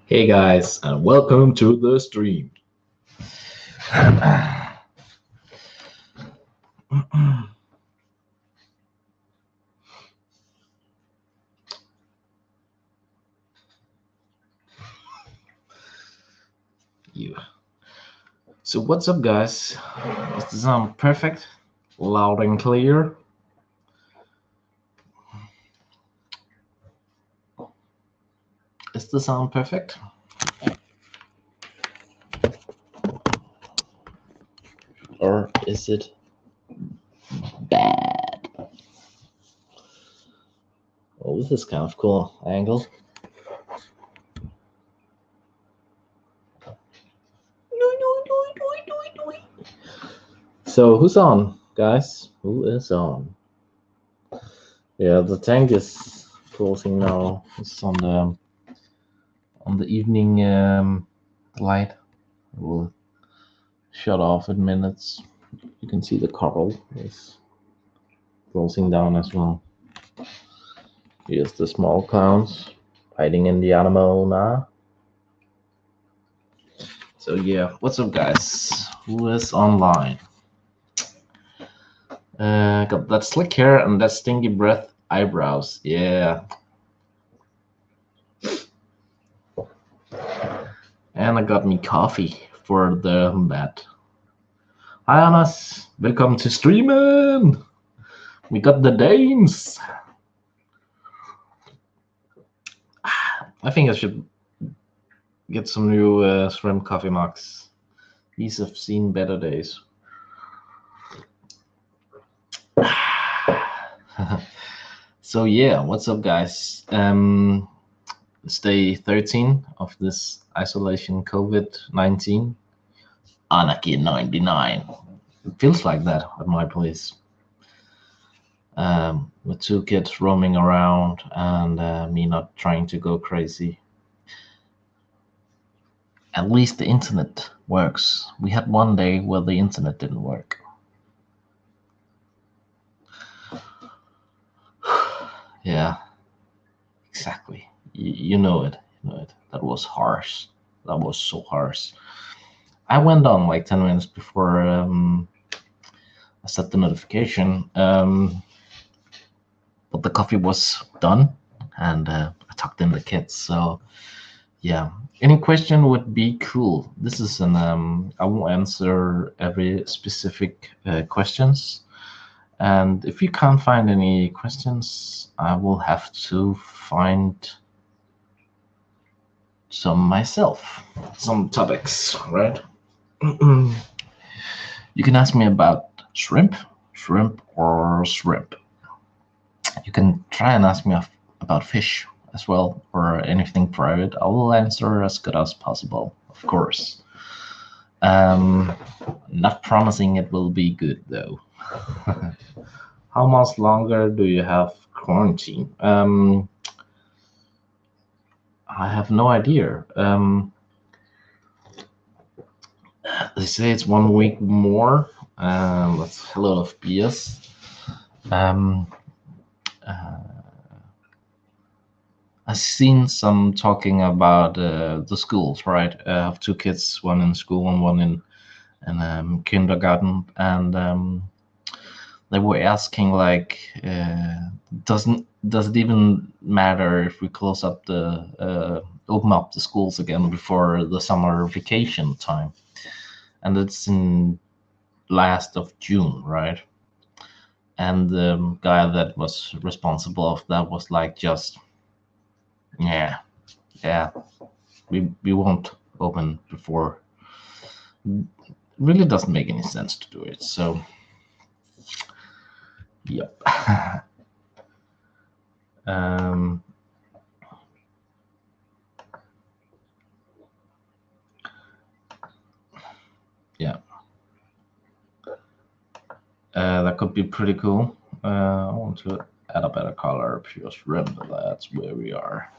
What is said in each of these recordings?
Hey guys, and welcome to the stream. You. So what's up, guys? Is the sound perfect, loud and clear? Is the sound perfect? Or is it bad? Oh, this is kind of cool angle. So who's on, guys? Who is on? Yeah, the tank is closing now. It's on the evening light. It will shut off in minutes. You can see the coral is closing down as well. Here's the small clowns hiding in the animal now. So yeah, what's up, guys? Who is online? Got that slick hair and that stinky breath eyebrows. Yeah. And I got me coffee for the bed. Hi, Anas. Welcome to streaming. We got the Danes. I think I should get some new shrimp coffee mugs. These have seen better days. So yeah, what's up, guys? It's day 13 of this isolation COVID-19. Anarchy 99. It feels like that at my place. With two kids roaming around and me not trying to go crazy. At least the internet works. We had one day where the internet didn't work. Yeah, exactly. You know it. You know it. That was harsh. That was so harsh. I went on like 10 minutes before I set the notification. But the coffee was done and I tucked in the kids. So yeah, any question would be cool. This is an I won't answer every specific questions. And if you can't find any questions, I will have to find some myself, some topics, right? You can ask me about shrimp, or shrimp. You can try and ask me about fish as well, or anything private. I will answer as good as possible, of course. Not promising it will be good though. How much longer do you have quarantine? I have no idea. They say it's 1 week more. That's a lot of BS. Um, uh, I've seen some talking about the schools, right? I have two kids, one in school and one in kindergarten, and they were asking like, does it even matter if we close up open up the schools again before the summer vacation time? And it's in last of June, right? And the guy that was responsible of that was like, just yeah, we won't open before. Really doesn't make any sense to do it. So yep. um, yeah, that could be pretty cool. I want to add a better color, just remember that's where we are.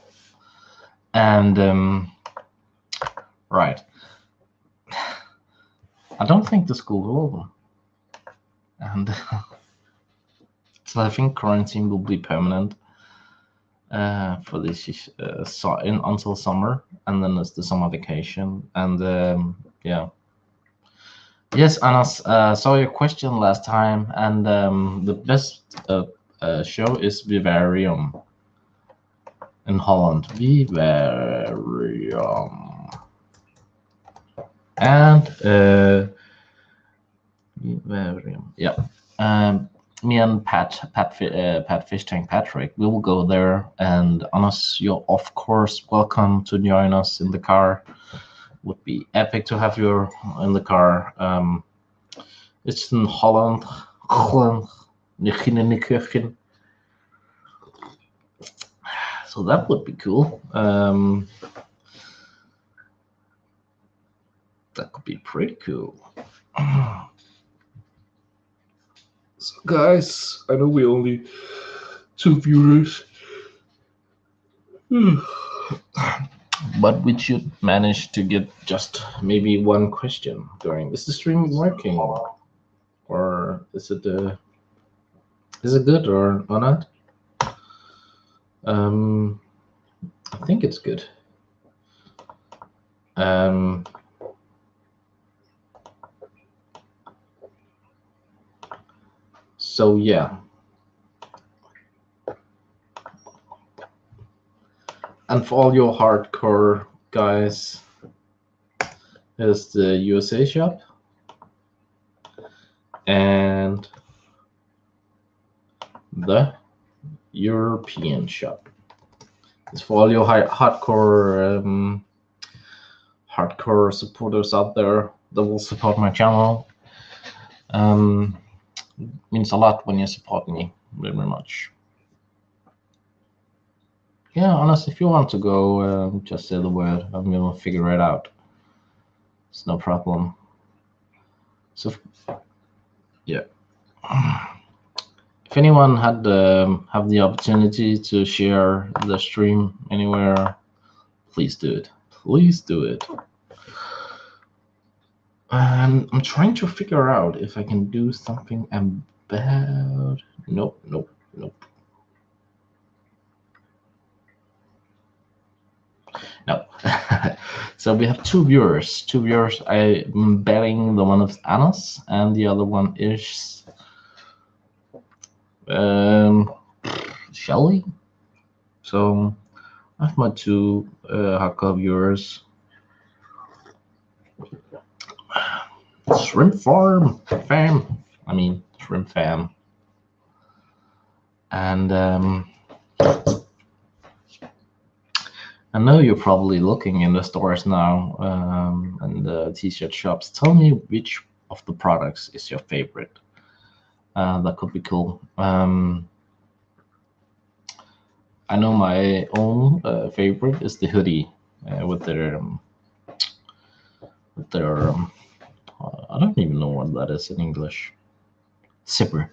And right, I don't think the school will open, and so I think quarantine will be permanent. for this until summer, and then it's the summer vacation. And yeah. Yes, Anas, saw your question last time, and the best show is Vivarium in Holland. Vivarium. And Vivarium, yeah. Me and Pat Fish Tank Patrick, we will go there. And Anas, you're of course welcome to join us in the car. Would be epic to have you in the car. It's in Holland. So that would be cool. That could be pretty cool. So guys, I know we only 2 viewers. But we should manage to get just maybe 1 question during. Is the stream working, or is it good or not? I think it's good. So yeah. And for all your hardcore guys, here's the USA shop and the European shop. It's for all your hardcore supporters out there that will support my channel. Means a lot when you support me very much. Yeah, honestly, if you want to go, just say the word. I'm gonna figure it out. It's no problem. So, yeah. If anyone had have the opportunity to share the stream anywhere, please do it. Please do it. I'm trying to figure out if I can do something about. Nope. No. So we have 2 viewers. I'm betting the one of Anas, and the other one is Shelly. So I have my 2 hardcore viewers. Shrimp Farm fam. I mean Shrimp fam. And I know you're probably looking in the stores now and the t-shirt shops. Tell me which of the products is your favorite. That could be cool. I know my own favorite is the hoodie with their I don't even know what that is in English. Zipper.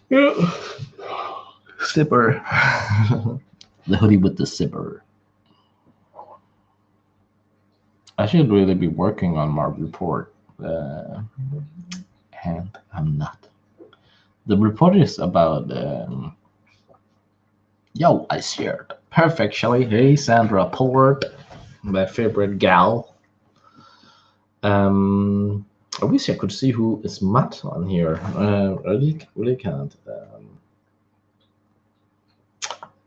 Yeah. Zipper. The hoodie with the zipper. I should really be working on my report, and I'm not. The report is about. Yo, I shared. Perfect, Shelly. Hey, Sandra Pullard, my favorite gal. I wish I could see who is Matt on here. I really can't.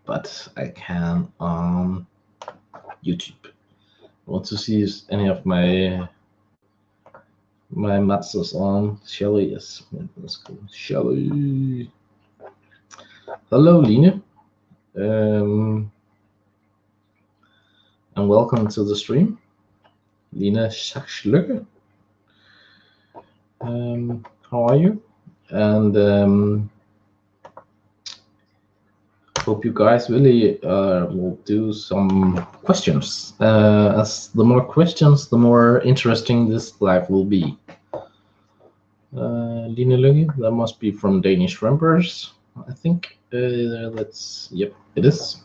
But I can on YouTube. I want to see if any of my Matsos on. Shelly is. Let's go. Shelly. Hello, Line. And welcome to the stream. Lina Schachschlöcke. How are you? And hope you guys really will do some questions. As the more questions, the more interesting this live will be. Lina Löge, that must be from Danish Shrimpers, I think. Yep, it is.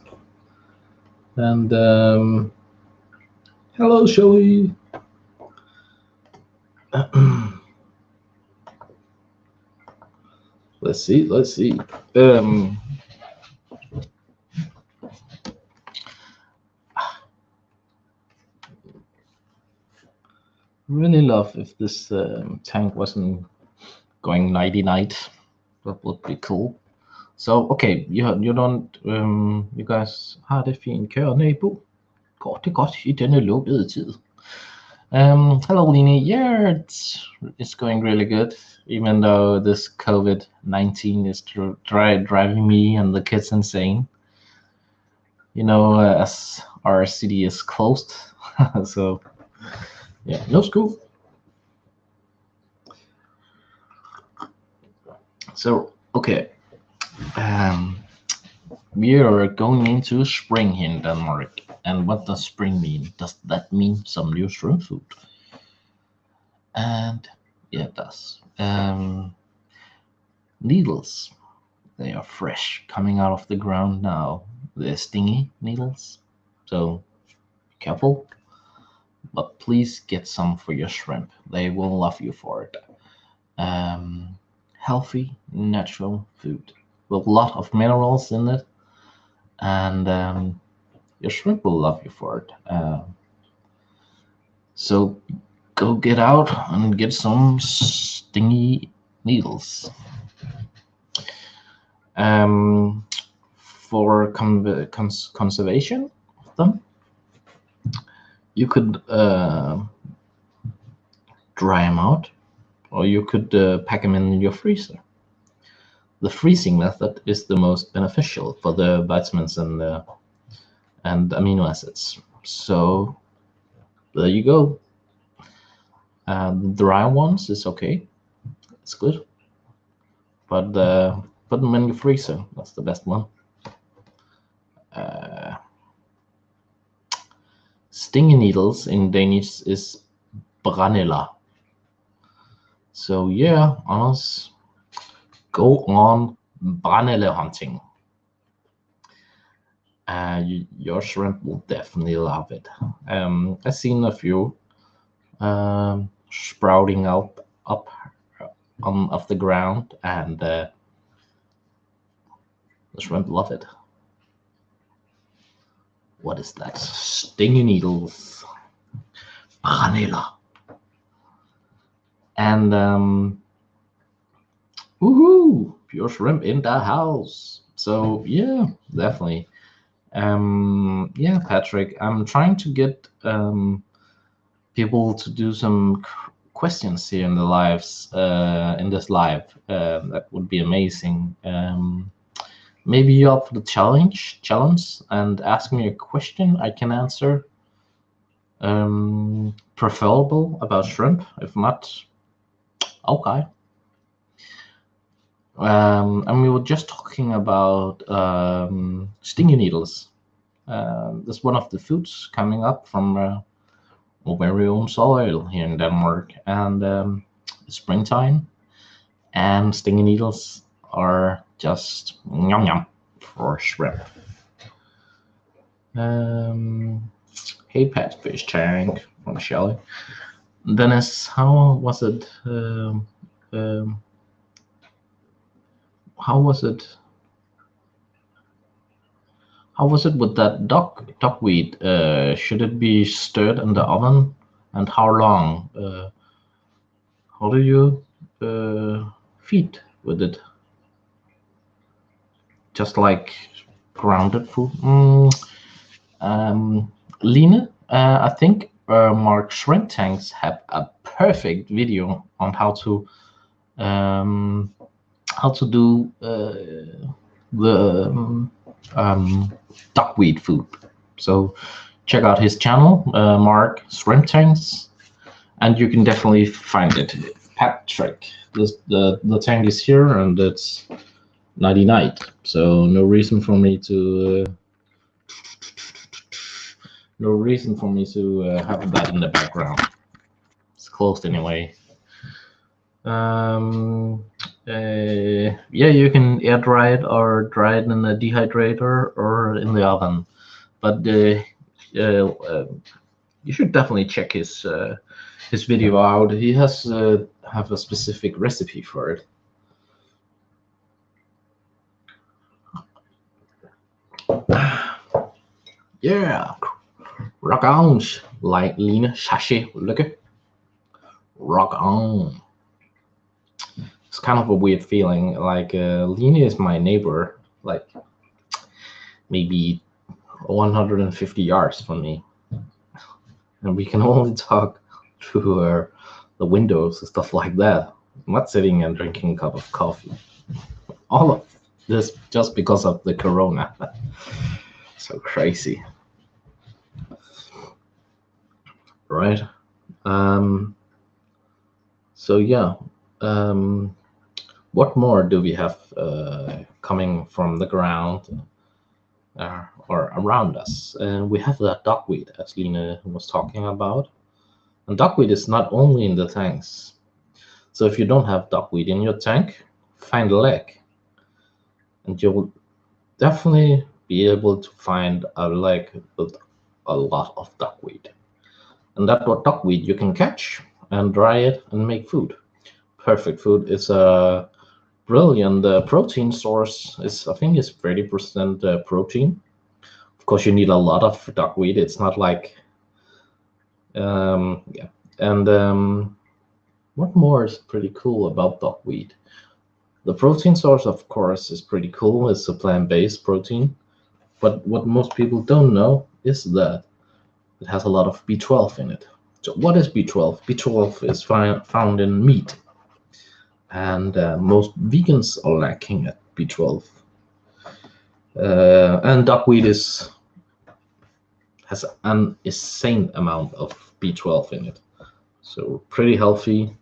And hello, Shelly. Let's see. really love if this tank wasn't going nighty-night. That would be cool. So, okay, you don't, you guys har det fint, kære nabo. Går det godt i denne lukkede tid? Hello, Lini. Yeah, it's going really good, even though this COVID-19 is driving me and the kids insane. You know, as our city is closed, so yeah, no school. So, okay, we are going into spring here in Denmark. And what does spring mean? Does that mean some new shrimp food? And yeah, it does. Needles, they are fresh, coming out of the ground now. They're stingy needles, so be careful. But please get some for your shrimp. They will love you for it. Healthy, natural food with a lot of minerals in it, and your shrimp will love you for it. So go get out and get some stingy needles. For conservation of them, you could dry them out, or you could pack them in your freezer. The freezing method is the most beneficial for the vitamins and amino acids. So there you go. The dry ones is okay, it's good, but put them in your freezer. That's the best one. Stinging needles in Danish is brændeller. So yeah, Anders, go on brændeller hunting. Your shrimp will definitely love it. I've seen a few sprouting up off the ground, and the shrimp love it. What is that? Stinging needles. Brændeller. And woohoo! Pure shrimp in the house. So yeah, definitely. Yeah, Patrick, I'm trying to get people to do some questions here in the lives in this live. That would be amazing. Maybe you're up for the challenge and ask me a question I can answer. Preferable about shrimp. If not, okay. And we were just talking about stinging needles. That's one of the foods coming up from our very own soil here in Denmark, and springtime, and stinging needles are just yum yum for shrimp. Hey, Pet Fish Tank from Shelly. Dennis, how was it? How was it? How was it with that duckweed? Should it be stirred in the oven, and how long? How do you feed with it? Just like grounded food? Line, I think Mark Shrimp Tanks have a perfect video on how to do the duckweed food. So check out his channel, Mark Shrimp Tanks, and you can definitely find it. Patrick, the tank is here, and it's 99. So no reason for me to have that in the background. It's closed anyway. Yeah, you can air dry it or dry it in a dehydrator or in the oven, but you should definitely check his video out. He has have a specific recipe for it. Yeah, rock on, like Line Shashi, look it. Rock on. It's kind of a weird feeling. Like Lena is my neighbor, like maybe 150 yards from me, and we can only talk through the windows and stuff like that. I'm not sitting and drinking a cup of coffee. All of this just because of the corona. So crazy, right? So yeah, what more do we have coming from the ground or around us? We have that duckweed, as Lena was talking about. And duckweed is not only in the tanks. So if you don't have duckweed in your tank, find a lake. And you'll definitely be able to find a lake with a lot of duckweed. And that duckweed you can catch and dry it and make food. Perfect food. Is a brilliant protein source. I think it's 30% protein. Of course, you need a lot of duckweed. It's not like yeah. And what more is pretty cool about duckweed? The protein source, of course, is pretty cool. It's a plant-based protein. But what most people don't know is that it has a lot of B12 in it. So what is B12? B12 is found in meat. And most vegans are lacking at B12. And duckweed has an insane amount of B12 in it. So pretty healthy.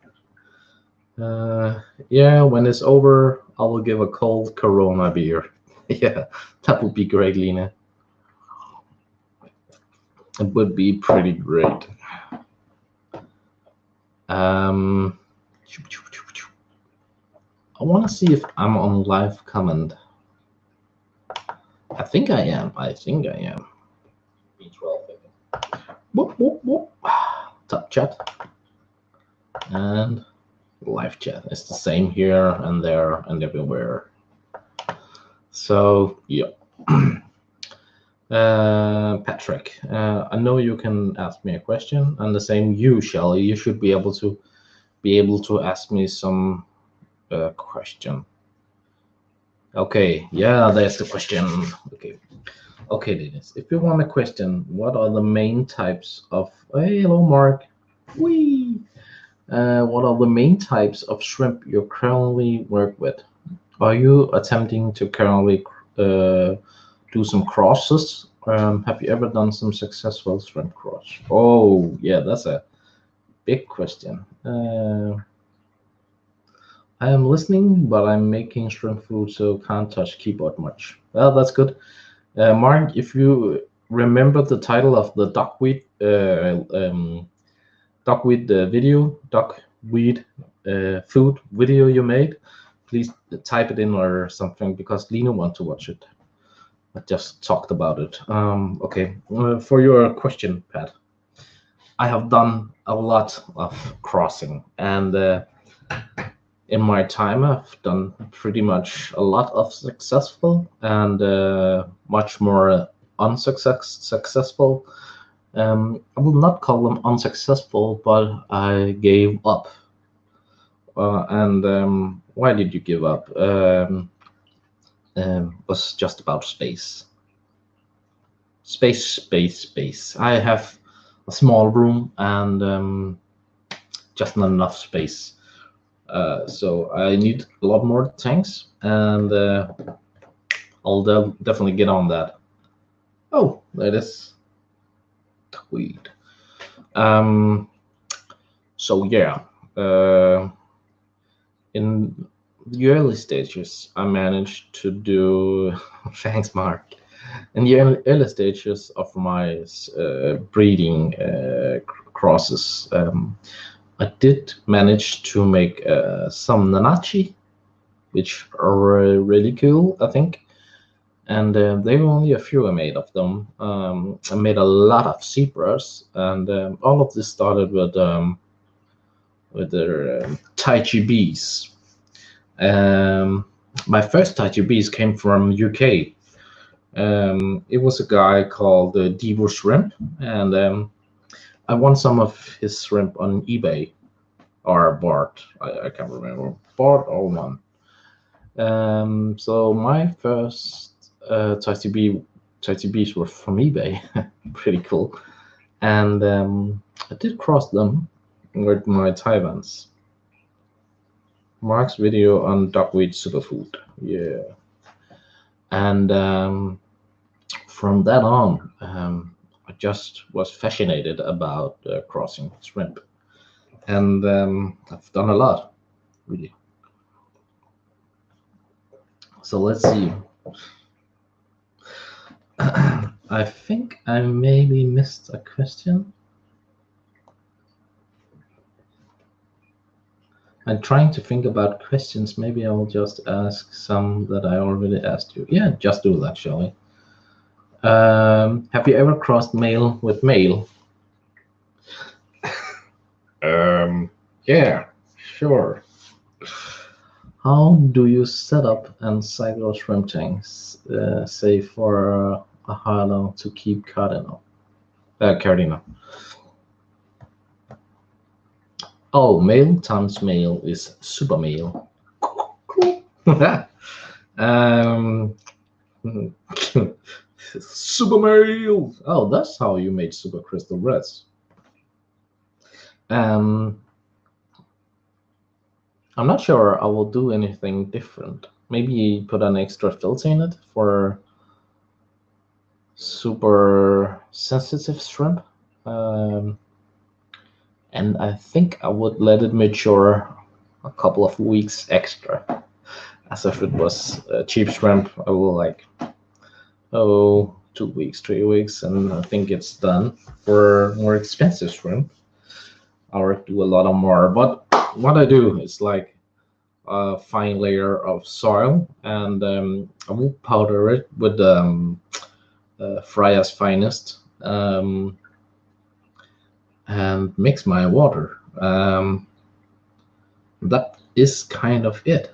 Yeah, when it's over, I will give a cold Corona beer. Yeah, that would be great, Lena. It would be pretty great. I want to see if I'm on live comment. I think I am. B12. Whoop, whoop, whoop. Top chat. And live chat. It's the same here and there and everywhere. So, yeah. Patrick, I know you can ask me a question, and the same you, Shelly. You should be able to ask me some question. Okay, yeah, there's the question. Okay, Dennis. If you want a question, what are the main types of? Hey, hello, Mark. Wee. What are the main types of shrimp you currently work with? Are you attempting to currently do some crosses? Have you ever done some successful shrimp cross? Oh, yeah, that's a big question. I am listening, but I'm making shrimp food, so can't touch keyboard much. Well, that's good. Mark, if you remember the title of the duckweed video, duckweed food video you made, please type it in or something, because Lena wants to watch it. I just talked about it. Okay, for your question, Pat, I have done a lot of crossing, and in my time, I've done pretty much a lot of successful and much more unsuccessful. I will not call them unsuccessful, but I gave up. And why did you give up? Was just about space. Space. I have a small room and just not enough space. So I need a lot more tanks, and I'll definitely get on that. Oh, that is weed. So yeah, in the early stages, I managed to do. Thanks, Mark. In the early stages of my breeding crosses, I did manage to make some Nanachi, which are really cool, I think. And there were only a few I made of them. I made a lot of zebras, and all of this started with their Tai Chi bees. My first Tai Chi bees came from UK. It was a guy called Devo Shrimp, and I won some of his shrimp on eBay. or Bart. I can't remember, Bart or one. So my first TTBs were from eBay, pretty cool, and I did cross them with my Taiwans. Mark's video on duckweed superfood, yeah, and from that on, I just was fascinated about crossing shrimp, and I've done a lot, really. So let's see. I think I maybe missed a question. I'm trying to think about questions. Maybe I'll just ask some that I already asked you. Yeah, just do that, shall we? Have you ever crossed male with male? Yeah, sure. How do you set up and cycle shrimp tanks, say for a halo to keep cardinal? Oh, male times male is super male. um, super male. Oh, that's how you made super crystal reds. Um, I'm not sure I will do anything different. Maybe put an extra filter in it for super sensitive shrimp. And I think I would let it mature a couple of weeks extra. As if it was cheap shrimp, I will like, 2 weeks, 3 weeks, and I think it's done. For more expensive shrimp, I'll do a lot of more. But what I do is like a fine layer of soil, and I will powder it with Freya's Finest, and mix my water. That is kind of it.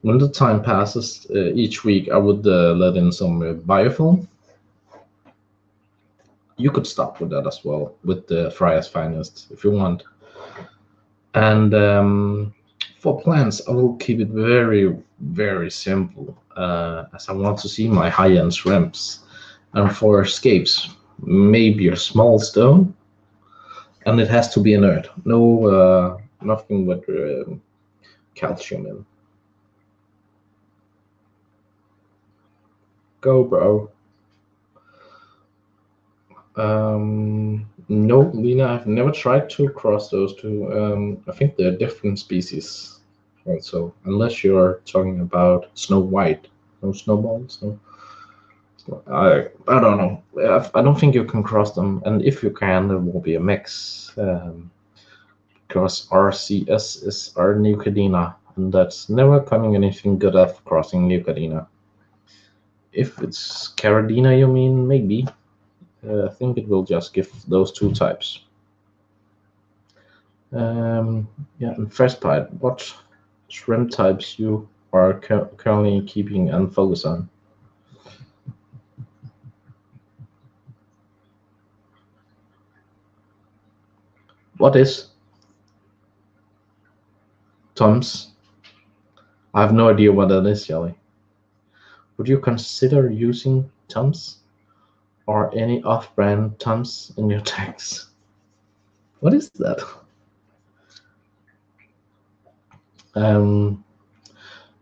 When the time passes, each week I would let in some biofilm. You could stop with that as well with the Freya's Finest if you want. And for plants, I will keep it very, very simple, as I want to see my high-end shrimps. And for escapes, maybe a small stone, and it has to be inert. No, nothing with calcium in. Go, bro. No, Lena, I've never tried to cross those two. I think they're different species also, unless you're talking about Snow White. No snowballs. No. I don't know. I don't think you can cross them, and if you can, there will be a mix. Because RCS is our Neucadena, and that's never coming anything good of crossing Neucadena. If it's Caradina, you mean, maybe. I think it will just give those two types. Yeah, and first part, what shrimp types you are currently keeping and focus on? What is Tums? I have no idea what that is, Jelly. Would you consider using Tums or any off-brand Tums in your tanks? What is that?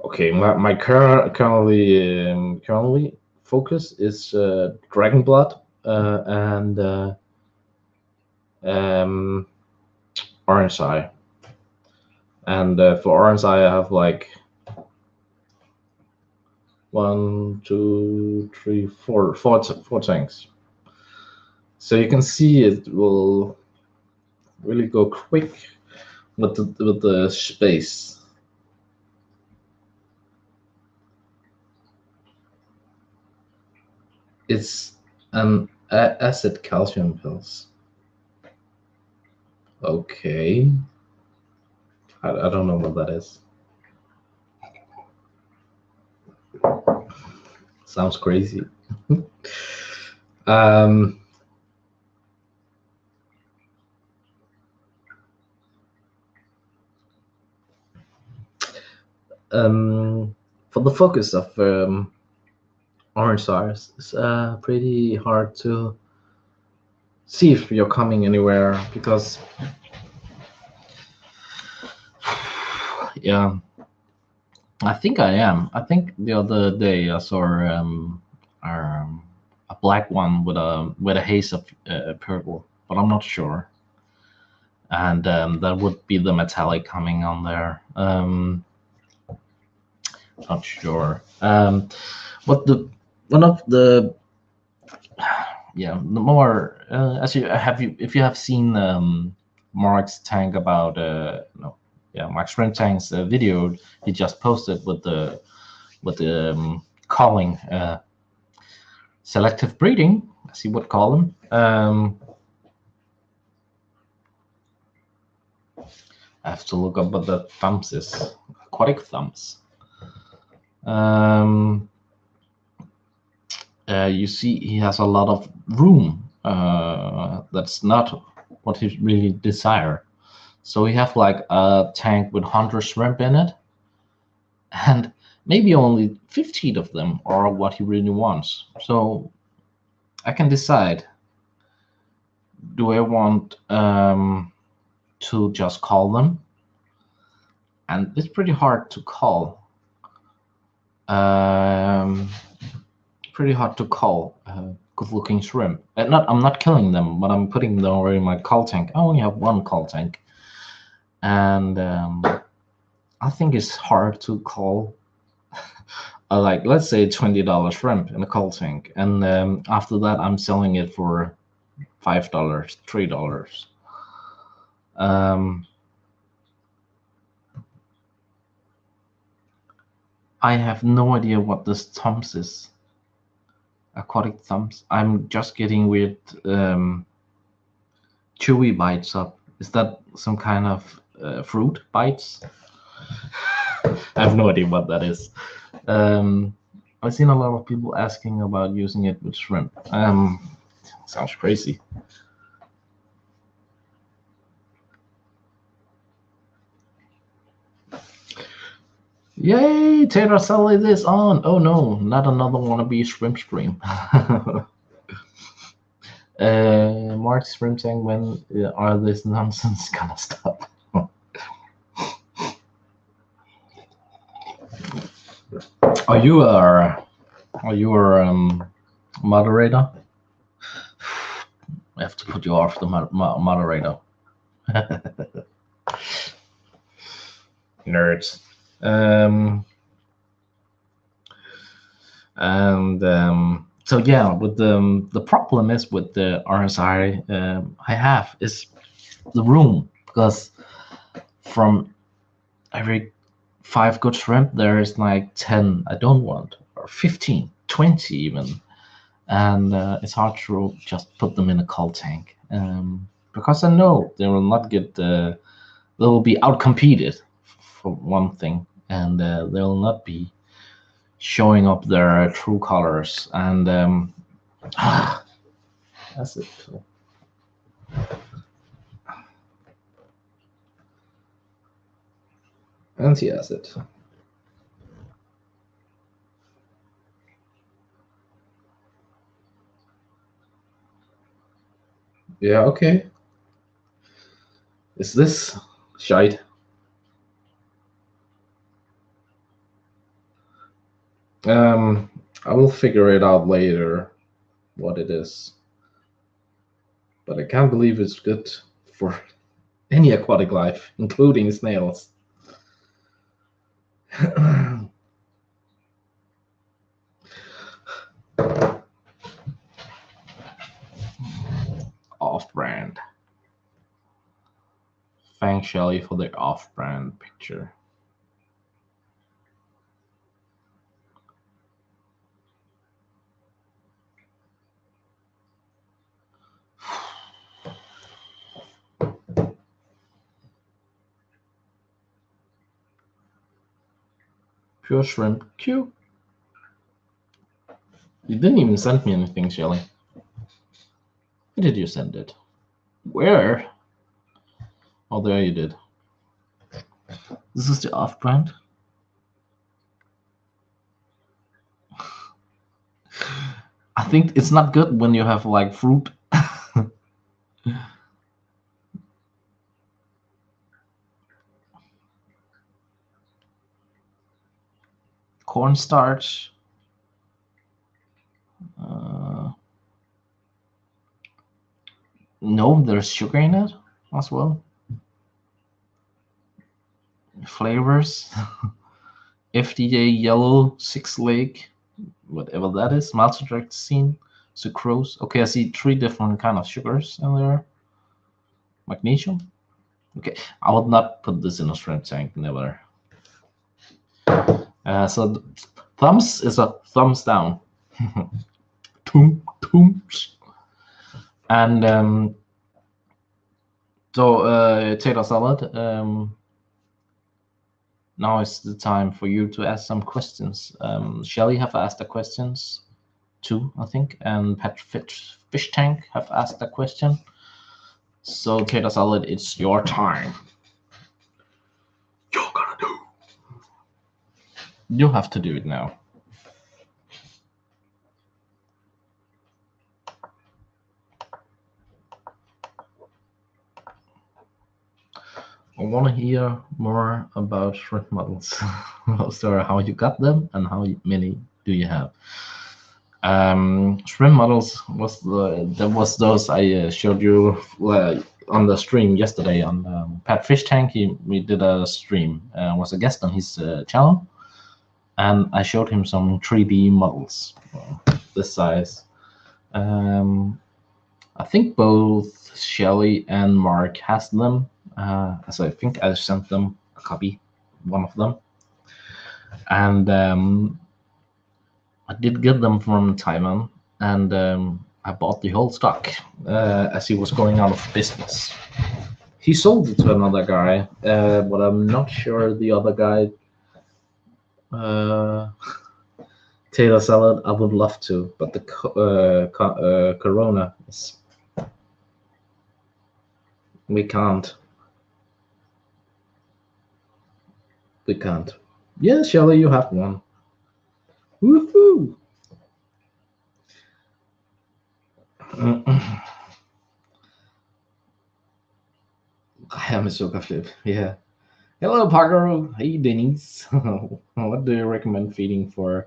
Okay, my currently focus is Dragon Blood and Orange Eye. And for Orange Eye, I have like 1, 2, 3, 4 tanks. So you can see it will really go quick with the space. It's an acid calcium pills. Okay. I don't know what that is. Sounds crazy. For the focus of orange stars, it's pretty hard to see if you're coming anywhere because, yeah, I think I am. I think the other day I saw a black one with a haze of purple, but I'm not sure. And that would be the metallic coming on there. Not sure. But the one of the the more as you if you have seen Mark's tank about no yeah Mark's Shrimp Tank's video he just posted with the calling selective breeding, as he would call them. I have to look up what the thumbs is. Aquatic thumbs. You see, he has a lot of room. That's not what he really desire. So we have like a tank with 100 shrimp in it, and maybe only 15 of them are what he really wants. So I can decide: do I want to just call them? And it's pretty hard to call. Pretty hard to call good-looking shrimp. I'm not killing them, but I'm putting them over in my call tank. I only have one call tank, and I think it's hard to call. Like let's say $20 shrimp in a call tank, and after that I'm selling it for $5, $3. I have no idea what this thumbs is. Aquatic thumbs. I'm just getting weird chewy bites up. Is that some kind of fruit bites? I have no idea what that is. I've seen a lot of people asking about using it with shrimp. Sounds crazy. Yay! Taylor Sully this on. Oh no, not another wannabe shrimp stream. Mark's Shrimp saying when are this nonsense gonna stop? Are you a moderator? I have to put you off the moderator. Nerds. So yeah, with the problem is with the RSI I have is the room, because from every 5 good shrimp there is like 10 I don't want, or 15, 20 even, and it's hard to just put them in a call tank because I know they will not get they will be outcompeted for one thing, and they will not be showing up their true colors, and that's it. Anti-acid. Yeah, okay. Is this shite? I will figure it out later what it is. But I can't believe it's good for any aquatic life, including snails. Off-brand. Thank Shelly for the off-brand picture. Pure shrimp Q. You didn't even send me anything, Shelly. Where did you send it? Where? Oh, there you did. This is the off-brand. I think it's not good when you have like fruit. Cornstarch. No, there's sugar in it as well. Flavors. FDA yellow, 6-leg, whatever that is, maltodextrin, sucrose. Okay, I see 3 different kind of sugars in there. Magnesium. Okay, I would not put this in a shrimp tank, never. So thumbs is a thumbs down. Thumbs. And so tater salad. Now is the time for you to ask some questions. Shelly have asked the questions too, I think, and Pat Fish Tank have asked a question. So tater salad, it's your time. You're gonna do. You have to do it now. I want to hear more about shrimp models. So how you got them and how many do you have? Shrimp models was those I showed you on the stream yesterday on Pat Fish Tank. We did a stream. Was a guest on his channel, and I showed him some 3D models this size. I think both Shelly and Mark has them. So I think I sent them a copy, one of them, and I did get them from Taiwan, and I bought the whole stock as he was going out of business. He sold it to another guy, but I'm not sure the other guy. Tater salad, I would love to, but the Corona is. We can't. We can't. Yeah, Shelly, you have one. Woohoo! I am a sugar flip. Yeah. Hello, Parker. Hey, Denise. What do you recommend feeding for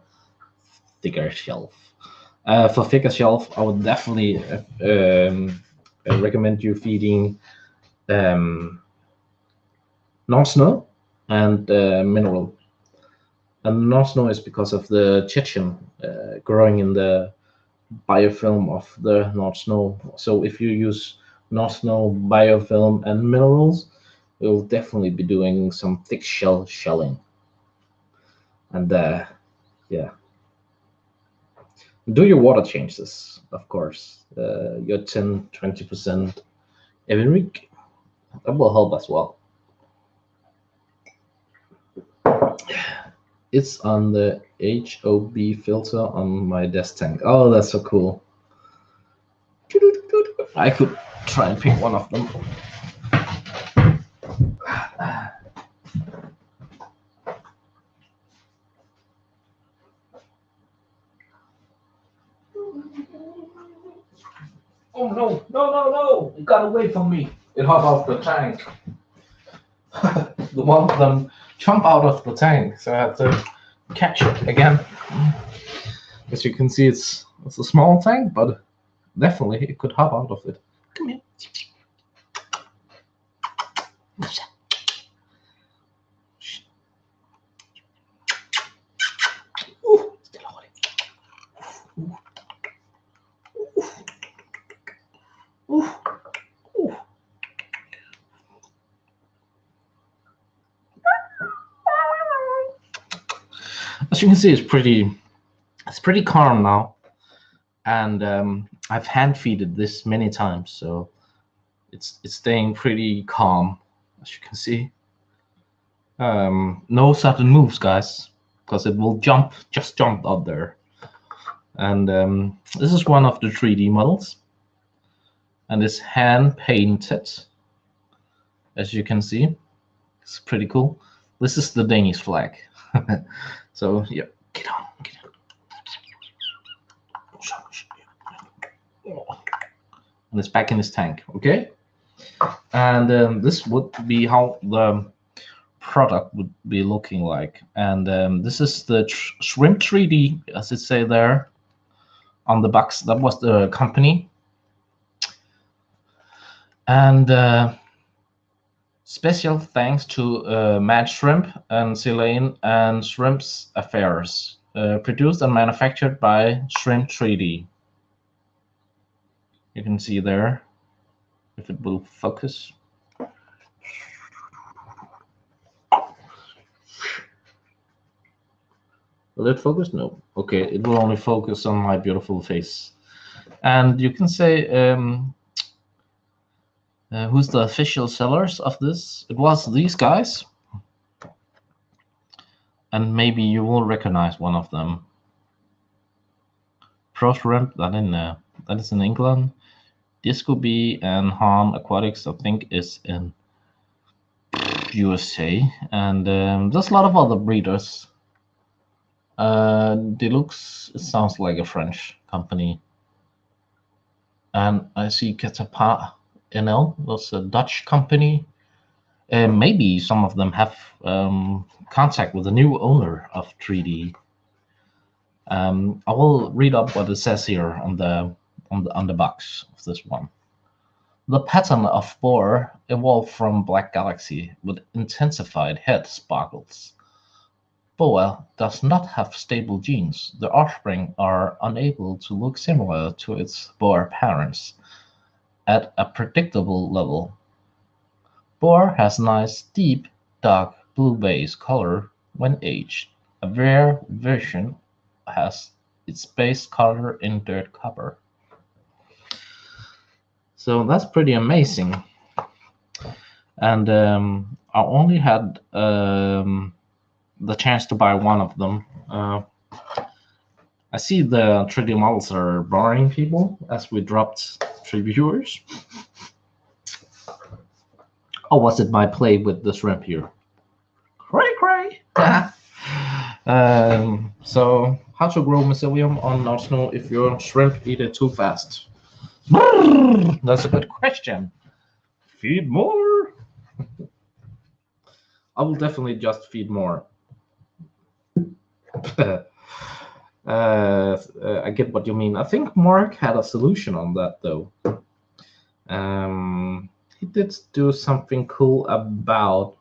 thicker shelf? For thicker shelf, I would definitely recommend you feeding non-snow and mineral. And non-snow is because of the chitin growing in the biofilm of the non-snow. So if you use non-snow biofilm and minerals, you'll definitely be doing some thick shelling. And yeah, do your water changes, of course. Your 10-20% every week. That will help as well. It's on the HOB filter on my desk tank. Oh, that's so cool. I could try and pick one of them. Oh no, no! It got away from me. It hopped off the tank. The one of them jumped out of the tank, so I had to catch it again. As you can see, it's a small tank, but definitely it could hop out of it. Come here. Ooh, still holding. Ooh. Ooh. As you can see, it's pretty calm now, and I've hand feeded this many times, so it's staying pretty calm, as you can see. No sudden moves, guys, because it will just jump out there. And this is one of the 3D models, and it's hand painted, as you can see. It's pretty cool. This is the Danish flag. So yeah, get on. and it's back in his tank. Okay, and this would be how the product would be looking like. And this is the Shrimp 3D, as it say there on the box. That was the company. And special thanks to Mad Shrimp and Celine and Shrimp's Affairs, produced and manufactured by Shrimp 3D. You can see there, if it will focus. Will it focus? No. Okay, it will only focus on my beautiful face. And you can say, who's the official sellers of this? It was these guys. And maybe you will recognize one of them. Pro Shrimp, that is in England. Disco Bee and Han Aquatics, I think, is in USA. And there's a lot of other breeders. Deluxe, it sounds like a French company. And I see Catapart NL, that's a Dutch company. Maybe some of them have contact with the new owner of 3D. I will read up what it says here on the box of this one. The pattern of boar evolved from Black Galaxy with intensified head sparkles. Boa does not have stable genes. The offspring are unable to look similar to its boar parents at a predictable level. Boar has nice, deep, dark blue base color when aged. A rare version has its base color in dirt copper. So that's pretty amazing. And I only had the chance to buy one of them. I see the 3D models are boring people as we dropped 3 viewers. Or was it my play with the shrimp here? Cray cray! So, how to grow mycelium on Not Snow if your shrimp eat it too fast? That's a good question. Feed more. I will definitely just feed more. I get what you mean. I think Mark had a solution on that, though. He did do something cool about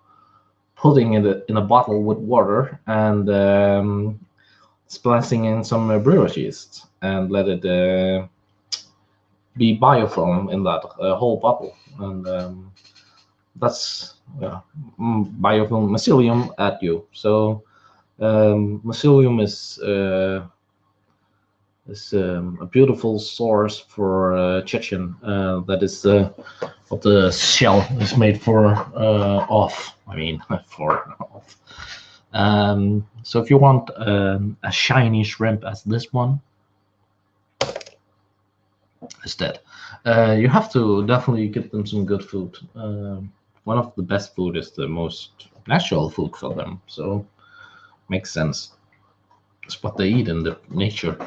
putting it in a bottle with water and splashing in some brewer's yeast and let it be biofilm in that whole bottle. And that's biofilm mycelium at you. So mycelium is a beautiful source for chichen. That is what the shell is made for off. I mean, for off. So if you want a shiny shrimp as this one, instead, you have to definitely give them some good food. One of the best food is the most natural food for them. So makes sense. It's what they eat in the nature.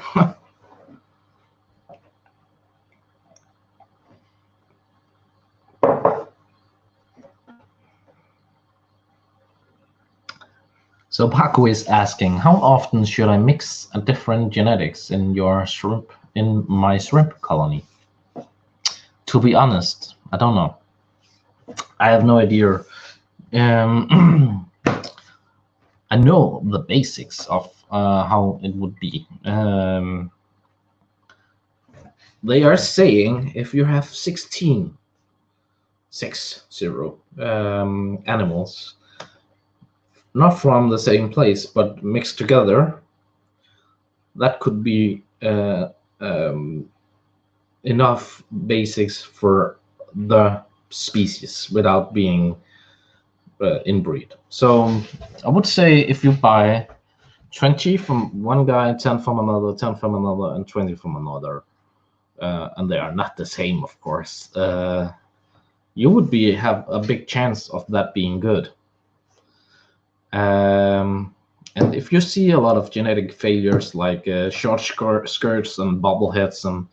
So Paco is asking, how often should I mix a different genetics in my shrimp colony? To be honest, I don't know. I have no idea. I know the basics of how it would be. They are saying if you have 16 animals, not from the same place, but mixed together, that could be enough basics for the species without being inbreed. So I would say if you buy 20 from one guy, 10 from another, 10 from another, and 20 from another, and they are not the same, of course, you would have a big chance of that being good. And if you see a lot of genetic failures like short skirts and bobbleheads and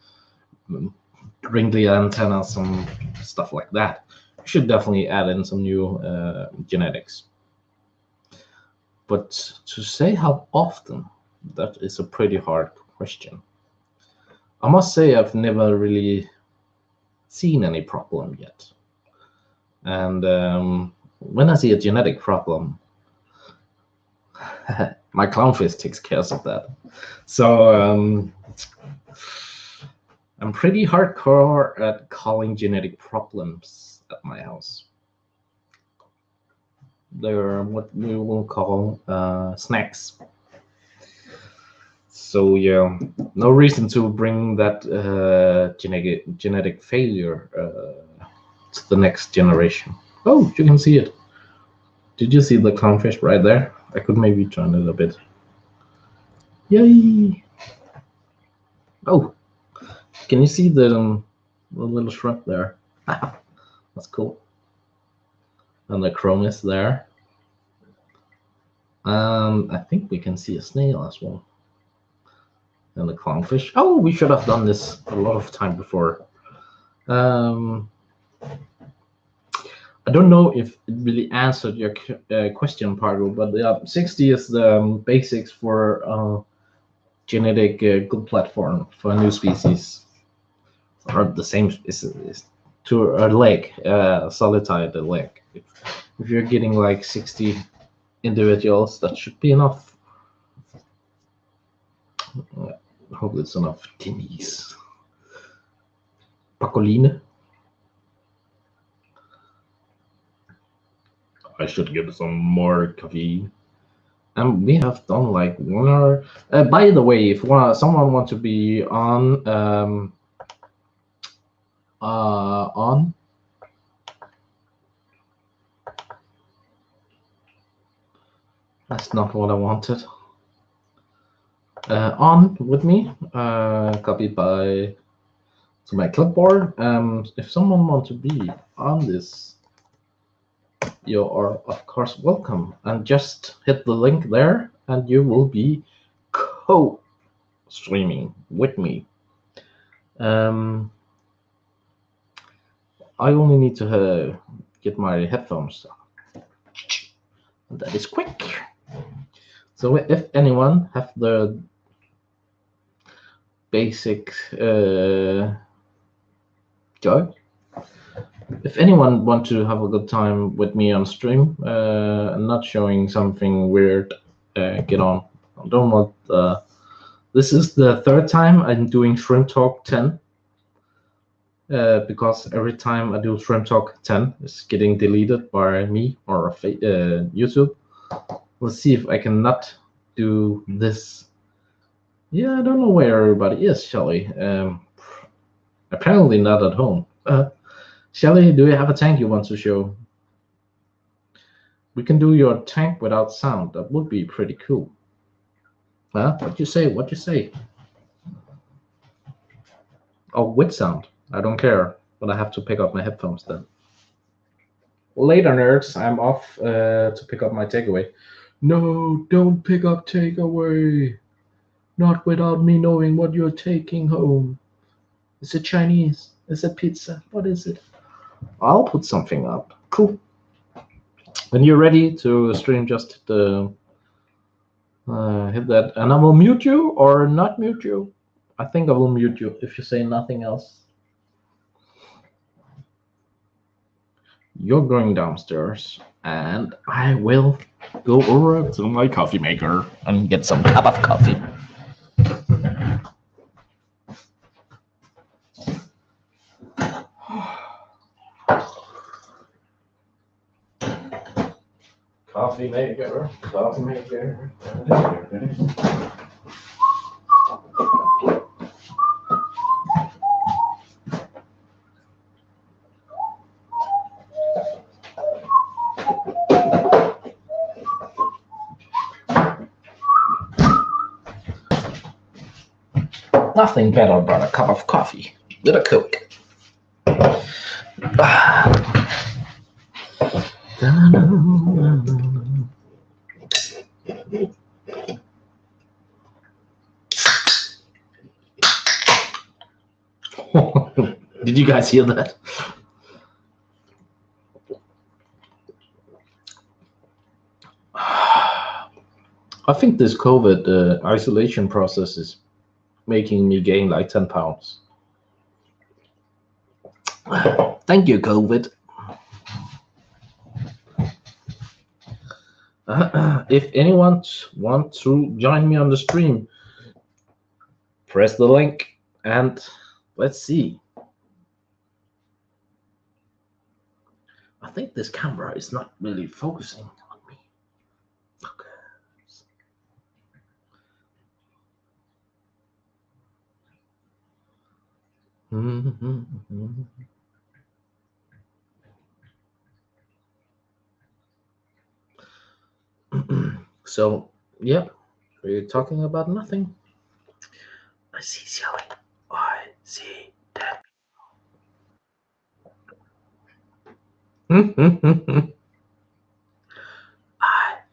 ring the antenna, some stuff like that. You should definitely add in some new genetics. But to say how often, that is a pretty hard question. I must say I've never really seen any problem yet. And when I see a genetic problem, my clownfish takes care of that. So I'm pretty hardcore at calling genetic problems at my house. They're what we will call snacks. So yeah, no reason to bring that genetic failure to the next generation. Oh, you can see it. Did you see the clownfish right there? I could maybe turn it a bit. Yay! Oh, can you see the little shrimp there? That's cool. And the chromis there. I think we can see a snail as well. And the clownfish. Oh, we should have done this a lot of time before. I don't know if it really answered your question, Pargo, but 60 is the basics for genetic good platform for a new species, or the same is to a leg, solidify the leg. If you're getting like 60 individuals, that should be enough. I hope it's enough. Denise. Pacoline. I should give some more caffeine. And we have done like 1 hour. By the way, if someone wants to be on, that's not what I wanted. On with me, copied to my clipboard. If someone wants to be on this, you are of course welcome, and just hit the link there and you will be co-streaming with me. I only need to get my headphones. That is quick. So if anyone have the basic joy, if anyone want to have a good time with me on stream, not showing something weird, get on. I don't want. This is the 3rd time I'm doing Shrimp Talk 10, because every time I do Shrimp Talk 10, it's getting deleted by me or YouTube. We'll see if I can not do this. Yeah, I don't know where everybody is, Shelly. Apparently not at home. Shelly, do you have a tank you want to show? We can do your tank without sound. That would be pretty cool. Huh? What you say? What you say? Oh, with sound. I don't care, but I have to pick up my headphones then. Later, nerds. I'm off to pick up my takeaway. No, don't pick up takeaway. Not without me knowing what you're taking home. Is it Chinese? Is it pizza? What is it? I'll put something up. Cool. When you're ready to stream, just hit the hit that, and I will mute you or not mute you. I think I will mute you if you say nothing else. You're going downstairs, and I will go over to my coffee maker and get some cup of coffee. Coffee maker, coffee maker. Nothing better than a cup of coffee with a Coke. Did you guys hear that? I think this COVID isolation process is making me gain like 10 pounds. Thank you, COVID. If anyone wants to join me on the stream, press the link and let's see. I think this camera is not really focusing on me. Okay. So, yeah, we're talking about nothing. I see Shelly. I see that. I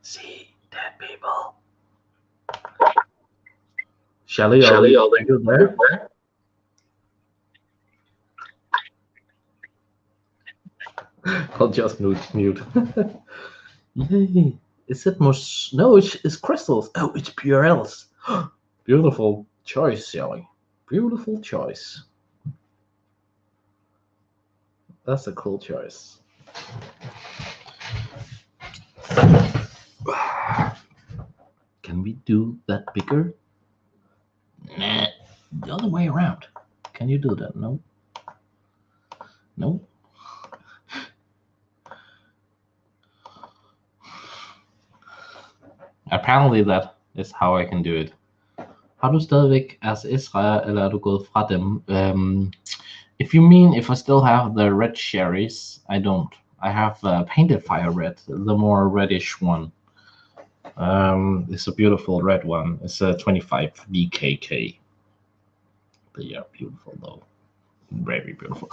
see dead people. Shelly, are you there? I'll just mute. Yay. Is it more? No, it's crystals. Oh, it's PRLs. Beautiful choice, Shelly. Beautiful choice. That's a cool choice. Can we do that bigger? Nah, the other way around. Can you do that? No. No. Apparently that is how I can do it. Har du stadigvæk as Isra, eller er du gået fra dem? If you mean if I still have the red cherries, I don't. I have painted fire red, the more reddish one. It's a beautiful red one. It's a 25 DKK. They are beautiful though. Very beautiful.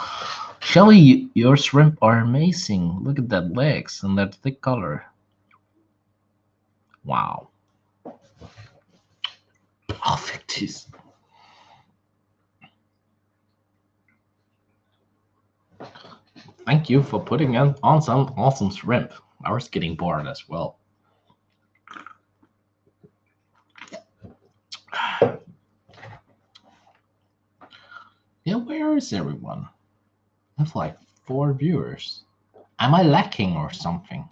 Shelly, your shrimp are amazing. Look at that legs and that thick color. Wow. I'll fix this. Thank you for putting on some awesome shrimp. I was getting bored as well. Yeah, where is everyone? I have like 4 viewers. Am I lacking or something?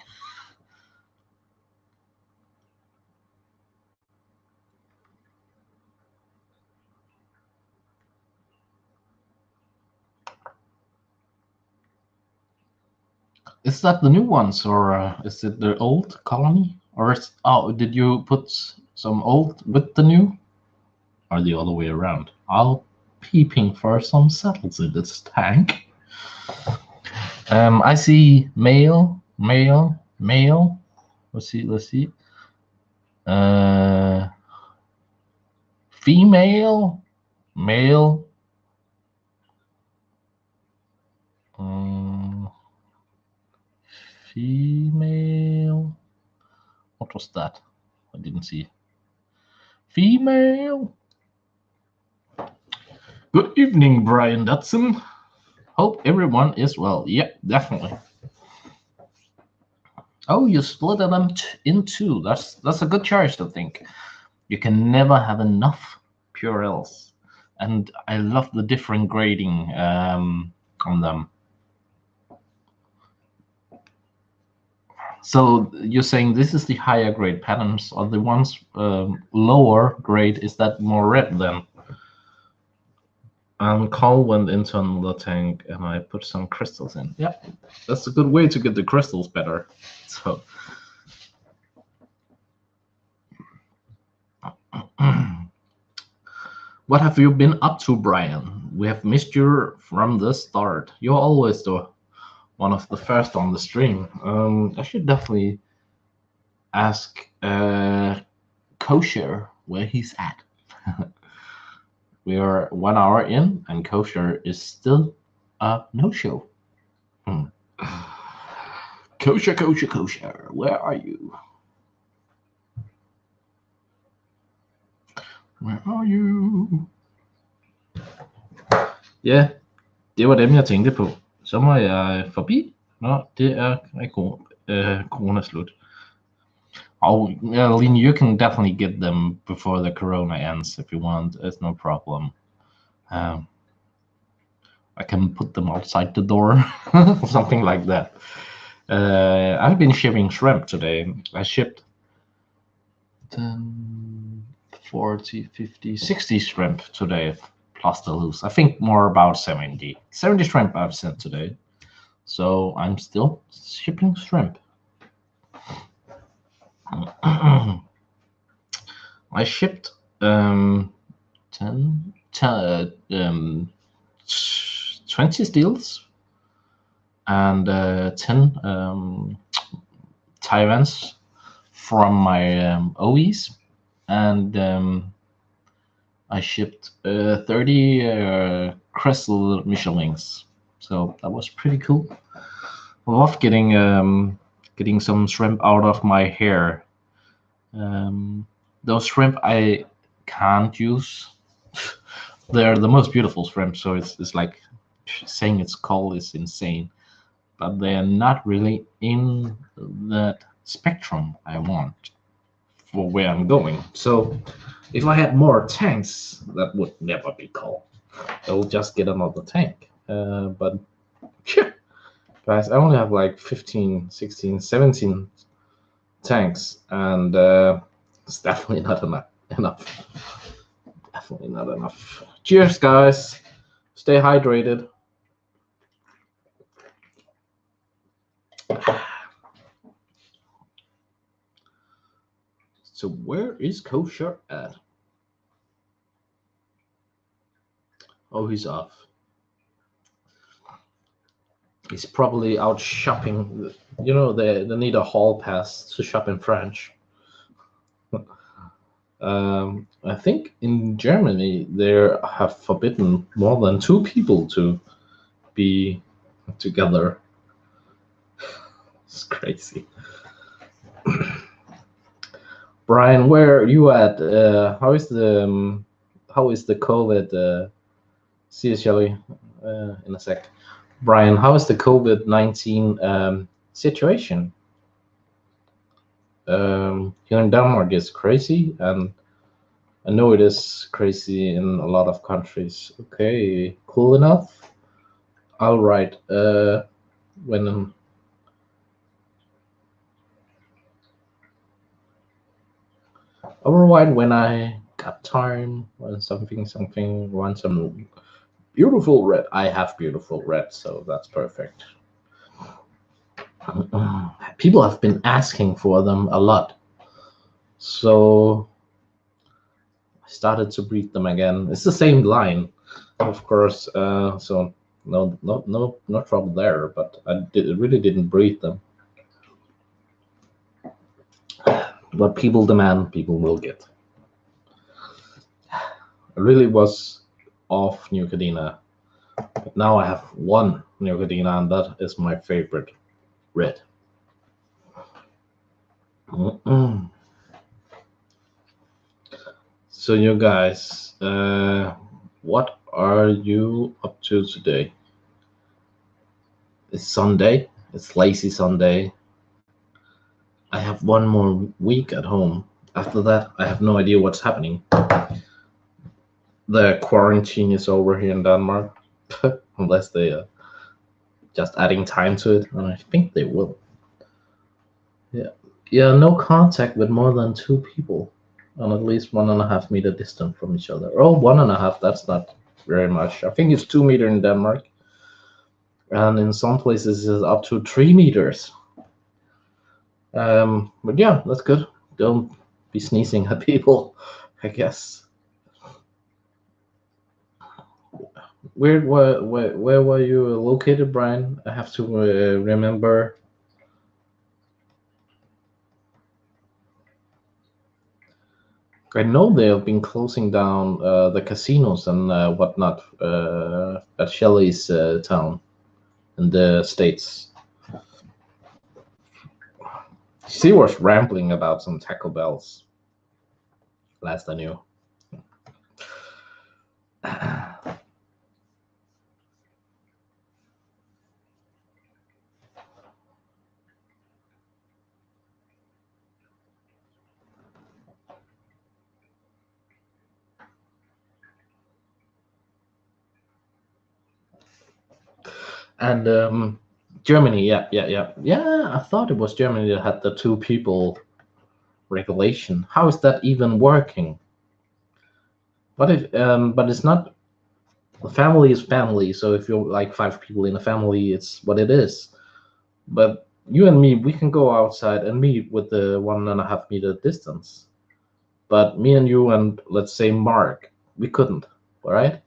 Is that the new ones or is it the old colony? Or did you put some old with the new? Or the other way around? I'll peeping for some settles in this tank. I see male. Let's see. Female, male. Female. What was that? I didn't see. Female. Good evening, Brian Dutson. Hope everyone is well. Yep, definitely. Oh, you split them in two. That's a good choice, I think. You can never have enough Purells, and I love the different grading on them. So you're saying this is the higher grade patterns, or the ones lower grade, is that more red then? And Carl went into another tank and I put some crystals in. Yeah, that's a good way to get the crystals better. So what have you been up to, Brian? We have missed you from the start. You're always one of the first on the stream. I should definitely ask Kosher where he's at. We are 1 hour in, and Kosher is still a no-show. Kosher, where are you? Where are you? Yeah, Det var dem, jeg tænkte på. Så må jeg forbi. Nå, det er corona slut. Oh, Line, you can definitely get them before the corona ends if you want. It's no problem. I can put them outside the door, something like that. I've been shipping shrimp today. I shipped 10, 40, 50, 60 shrimp today, plus the loose. I think more about 70. 70 shrimp I've sent today. So I'm still shipping shrimp. I shipped 20 steels and 10 Taiwans from my OEs, and I shipped 30 Crystal Michelins. So that was pretty cool. I love getting some shrimp out of my hair. Those shrimp I can't use. They're the most beautiful shrimp, so it's like saying it's cold is insane. But they're not really in that spectrum I want for where I'm going. So if I had more tanks, that would never be cold. I will just get another tank. But guys, I only have like 15, 16, 17 tanks, and it's definitely not enough. Definitely not enough. Cheers, guys. Stay hydrated. So where is Kosher at? Oh, he's off. He's probably out shopping. You know, they need a hall pass to shop in French. I think in Germany they have forbidden more than 2 people to be together. It's crazy. Brian, where are you at? How is the COVID? See you, Shelly, in a sec. Brian, how is the COVID-19 situation? Here in Denmark is crazy, and I know it is crazy in a lot of countries. Okay, cool enough. All right. When I got time, when something, want some beautiful red. I have beautiful red, so that's perfect. People have been asking for them a lot, so I started to breed them again. It's the same line, of course, so no trouble there, but I really didn't breed them. What people demand, people will get. I really was off Neucadena, but now I have one Neucadena, and that is my favorite red. So you guys, what are you up to today? It's Sunday. It's lazy Sunday. I have one more week at home. After that, I have no idea what's happening. The quarantine is over here in Denmark, unless they are just adding time to it, and I think they will. Yeah, no contact with more than 2 people on at least 1.5 meter distance from each other. Oh, 1.5, that's not very much. I think it's 2 meters in Denmark, and in some places it's up to 3 meters. But yeah, that's good. Don't be sneezing at people, I guess. Where were you located, Brian? I have to remember. I know they have been closing down the casinos and whatnot at Shelley's town in the States. She was rambling about some Taco Bells, last I knew. And Germany, yeah. I thought it was Germany that had the 2 people regulation. How is that even working? But it's not. Family is family. So if you're like 5 people in a family, it's what it is. But you and me, we can go outside and meet with the 1.5 meter distance. But me and you and let's say Mark, we couldn't. All right.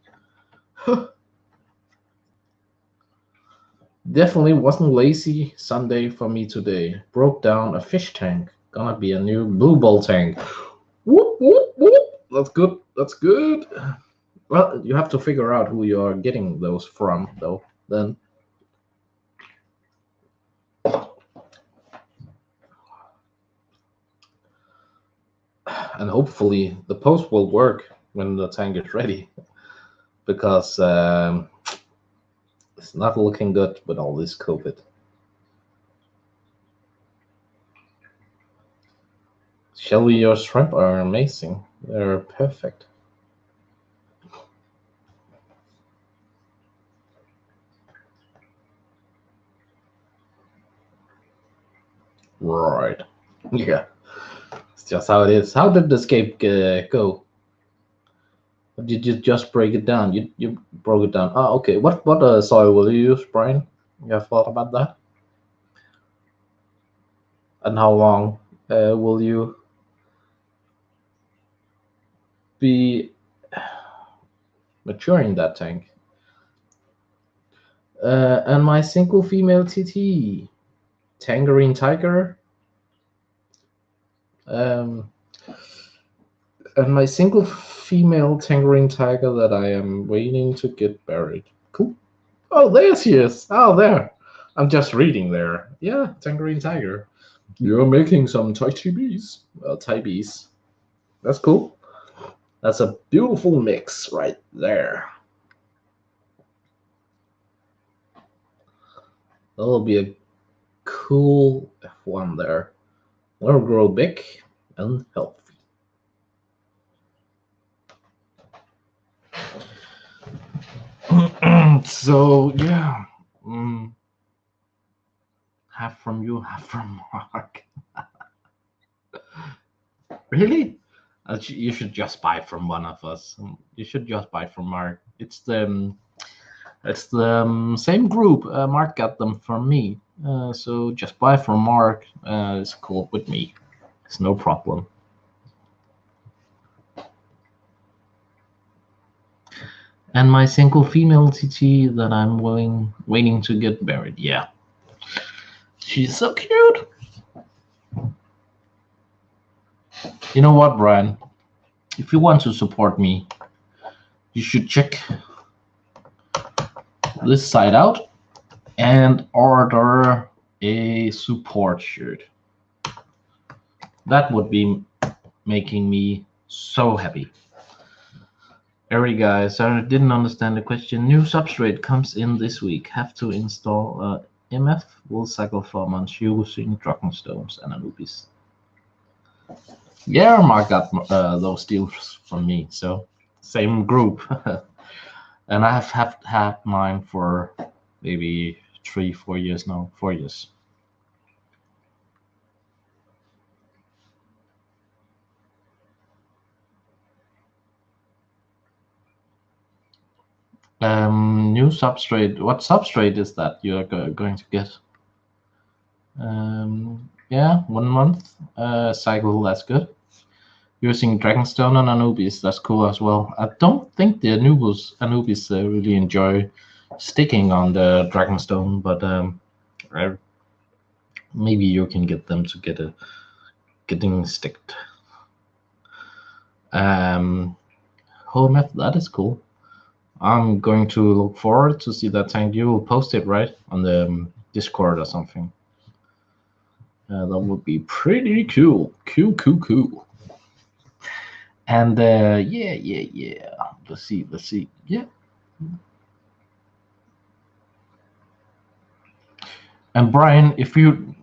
Definitely wasn't lazy Sunday for me today. Broke down a fish tank. Gonna be a new blue ball tank. Whoop, whoop, whoop. That's good. That's good. Well, you have to figure out who you're getting those from, though. Then. And hopefully the post will work when the tank is ready. Because it's not looking good with all this COVID. Shelby, your shrimp are amazing. They're perfect. Right. Yeah. It's just how it is. How did the escape go? Did you just break it down? You broke it down. Oh, okay. What soil will you use, Brian? You have thought about that? And how long will you be maturing that tank? And my single female TT, Tangerine Tiger. And my single female Tangerine Tiger that I am waiting to get buried. Cool. Oh, there she is. Oh, there. I'm just reading there. Yeah, Tangerine Tiger. You're making some Tai Chi bees. Tai bees. That's cool. That's a beautiful mix right there. That'll be a cool F1 there. It'll grow big and healthy. So yeah, half from you, half from Mark. Really? You should just buy from one of us. You should just buy from Mark. It's the same group. Mark got them from me, so just buy from Mark. It's cool with me. It's no problem. And my single female TT that I'm waiting to get married. Yeah, she's so cute. You know what, Brian? If you want to support me, you should check this site out and order a support shirt. That would be making me so happy. Alright guys, I didn't understand the question. New substrate comes in this week. Have to install MF. Will cycle for months using Dragonstones and Anubis. Yeah, Mark got those deals from me, so same group. And I have had mine for maybe 3-4 years now. 4 years. New substrate. What substrate is that you are going to get? Yeah, 1 month cycle. That's good. Using Dragonstone and Anubis, that's cool as well. I don't think the Anubis really enjoy sticking on the Dragonstone, but maybe you can get them to getting sticked. Whole that is cool. I'm going to look forward to see that tank. You will post it, right, on the Discord or something. That would be pretty cool. Cool. And yeah. Let's see. Yeah. And Brian, if you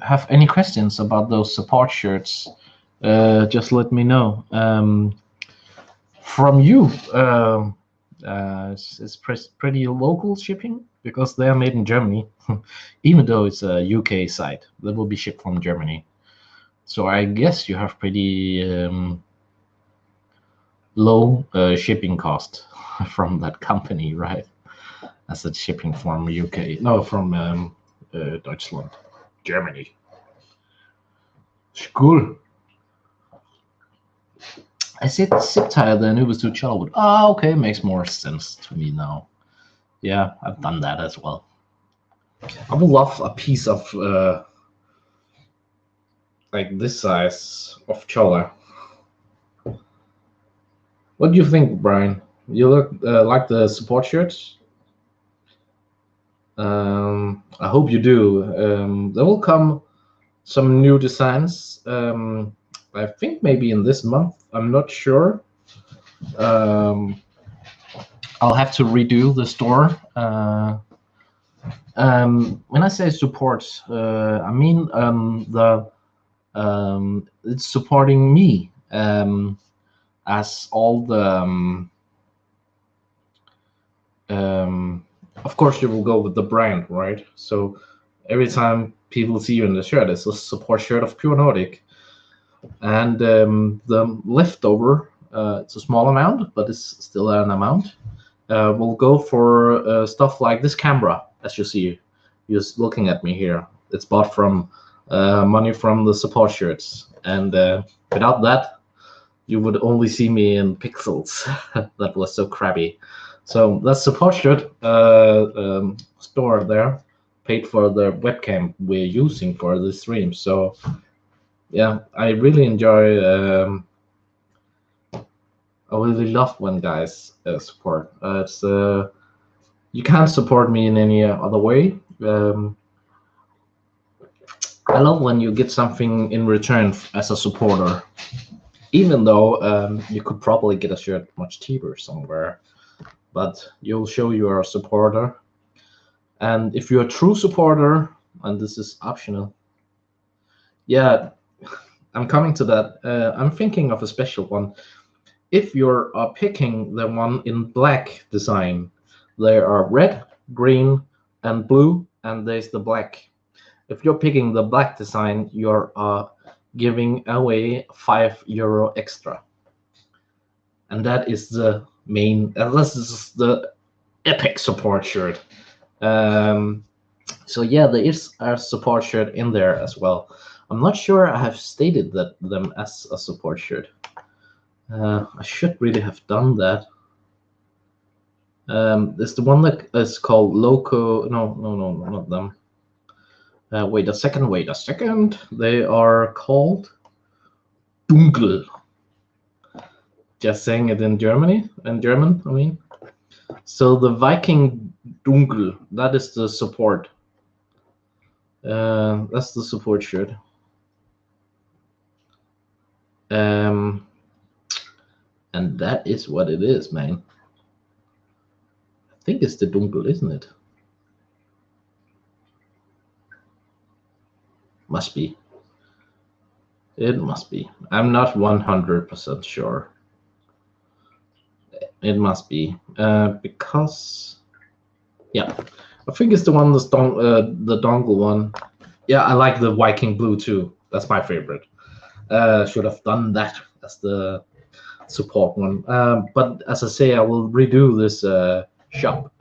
have any questions about those support shirts, just let me know. From you, It's pretty local shipping because they are made in Germany, even though it's a UK site. They will be shipped from Germany. So I guess you have pretty low shipping cost from that company, right? As it's shipping from UK, no, from Deutschland, Germany. Cool. I said zip tie, then it was to Charlotte. Ah, okay, makes more sense to me now. Yeah, I've done that as well. I would love a piece of like this size of chola. What do you think, Brian? You look like the support shirts? I hope you do. There will come some new designs. I think maybe in this month. I'm not sure. I'll have to redo the store. When I say support, I mean it's supporting me as all the. Of course, you will go with the brand, right? So every time people see you in the shirt, it's a support shirt of Pure Nordic, and the leftover, it's a small amount, but it's still an amount. Will go for stuff like this camera, as you see, just looking at me here. It's bought from money from the support shirts, and without that, you would only see me in pixels. That was so crabby. So that support shirt store there paid for the webcam we're using for the stream. So yeah, I really enjoy. I really love when guys support. It's you can't support me in any other way. I love when you get something in return as a supporter, even though you could probably get a shirt much cheaper somewhere. But you'll show you are a supporter. And if you're a true supporter, and this is optional, yeah, I'm coming to that. I'm thinking of a special one. If you're picking the one in black design, there are red, green, and blue, and there's the black. If you're picking the black design, you're giving away €5 extra. And that is the main, this is the epic support shirt. So yeah, there is a support shirt in there as well. I'm not sure I have stated them as a support shirt. I should really have done that. There's the one that is called Loco. No, not them. Wait a second. They are called Dunkel. Just saying it in German, I mean. So the Viking Dunkel, that is the support. That's the support shirt. And that is what it is, man. I think it's the Dunkel, isn't it? Must be. It must be. I'm not 100% sure. It must be because, yeah, I think it's the one the dongle one. Yeah, I like the Viking blue too. That's my favorite. Should have done that as the support one. But as I say, I will redo this shop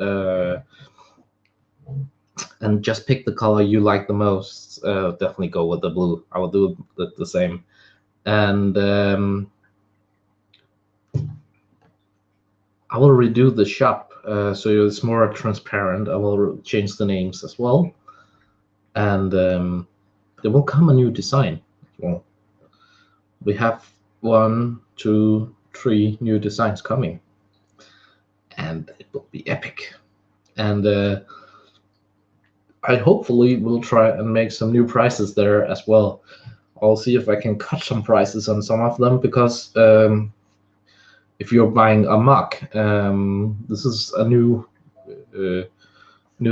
and just pick the color you like the most. Definitely go with the blue. I will do the same. And I will redo the shop so it's more transparent. I will change the names as well. And there will come a new design. Well, we have 1, 2, 3 new designs coming. And it will be epic. And I hopefully will try and make some new prices there as well. I'll see if I can cut some prices on some of them, because if you're buying a mug, this is a new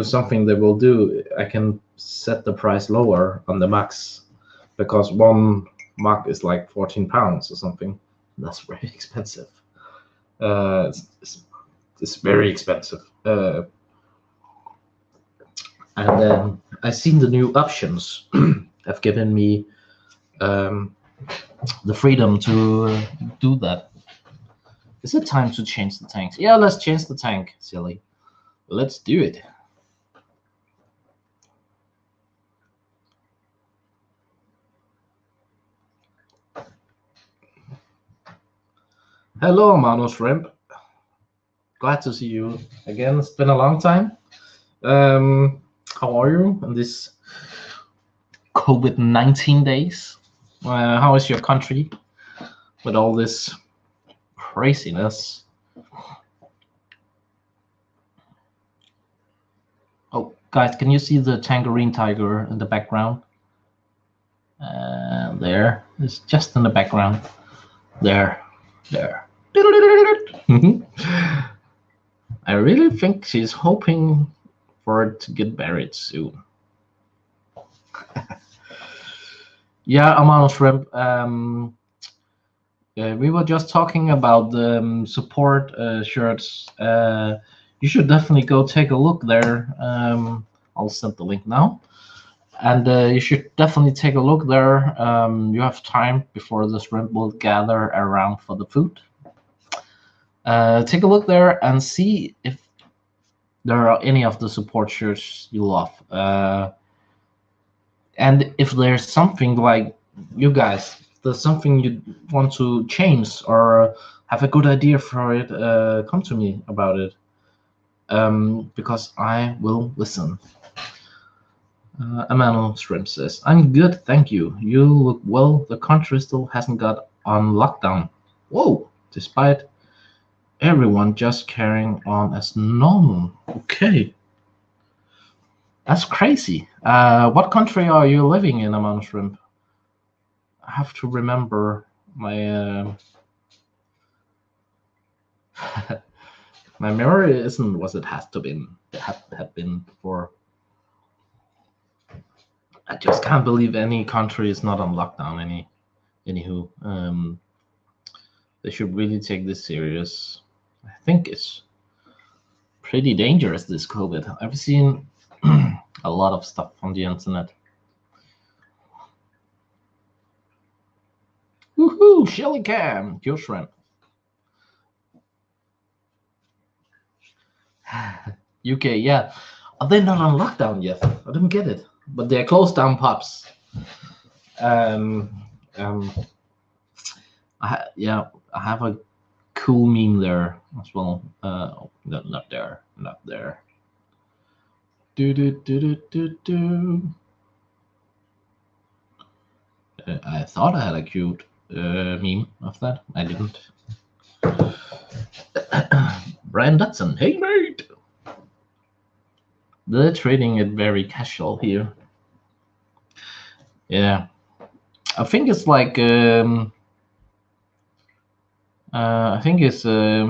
something they will do. I can set the price lower on the mugs, because one mug is like £14 or something. That's very expensive. It's It's very expensive. And I've seen the new options have given me the freedom to do that. Is it time to change the tanks? Yeah, let's change the tank, silly. Let's do it. Hello, Mano Shrimp. Glad to see you again. It's been a long time. How are you in this COVID-19 days? How is your country with all this craziness? Oh, guys, can you see the Tangerine Tiger in the background? There, it's just in the background. There. I really think she's hoping for it to get buried soon. Yeah, Amano Shrimp. We were just talking about the support shirts. You should definitely go take a look there. I'll send the link now. And you should definitely take a look there. You have time before the shrimp will gather around for the food. Take a look there and see if there are any of the support shirts you love. And if there's something like you guys, if there's something you want to change or have a good idea for it, come to me about it. Because I will listen. Emmanuel Shrimp says, I'm good, thank you. You look well. The country still hasn't got on lockdown. Whoa, despite everyone just carrying on as normal. Okay. That's crazy. What country are you living in, Emmanuel Shrimp? I have to remember my my memory isn't what it has to been. Had been before. I just can't believe any country is not on lockdown. Anywho, they should really take this serious. I think it's pretty dangerous, this COVID. I've seen a lot of stuff on the internet. Woohoo! Shelly Cam, your shrimp. UK, yeah. Are they not on lockdown yet? I don't get it. But they're closed down pubs. I have a cool meme there as well. Not there. I thought I had a cute meme of that. I didn't. Brian Dutson, hey mate. They're treating it very casual here. Yeah, I think it's like I think it's they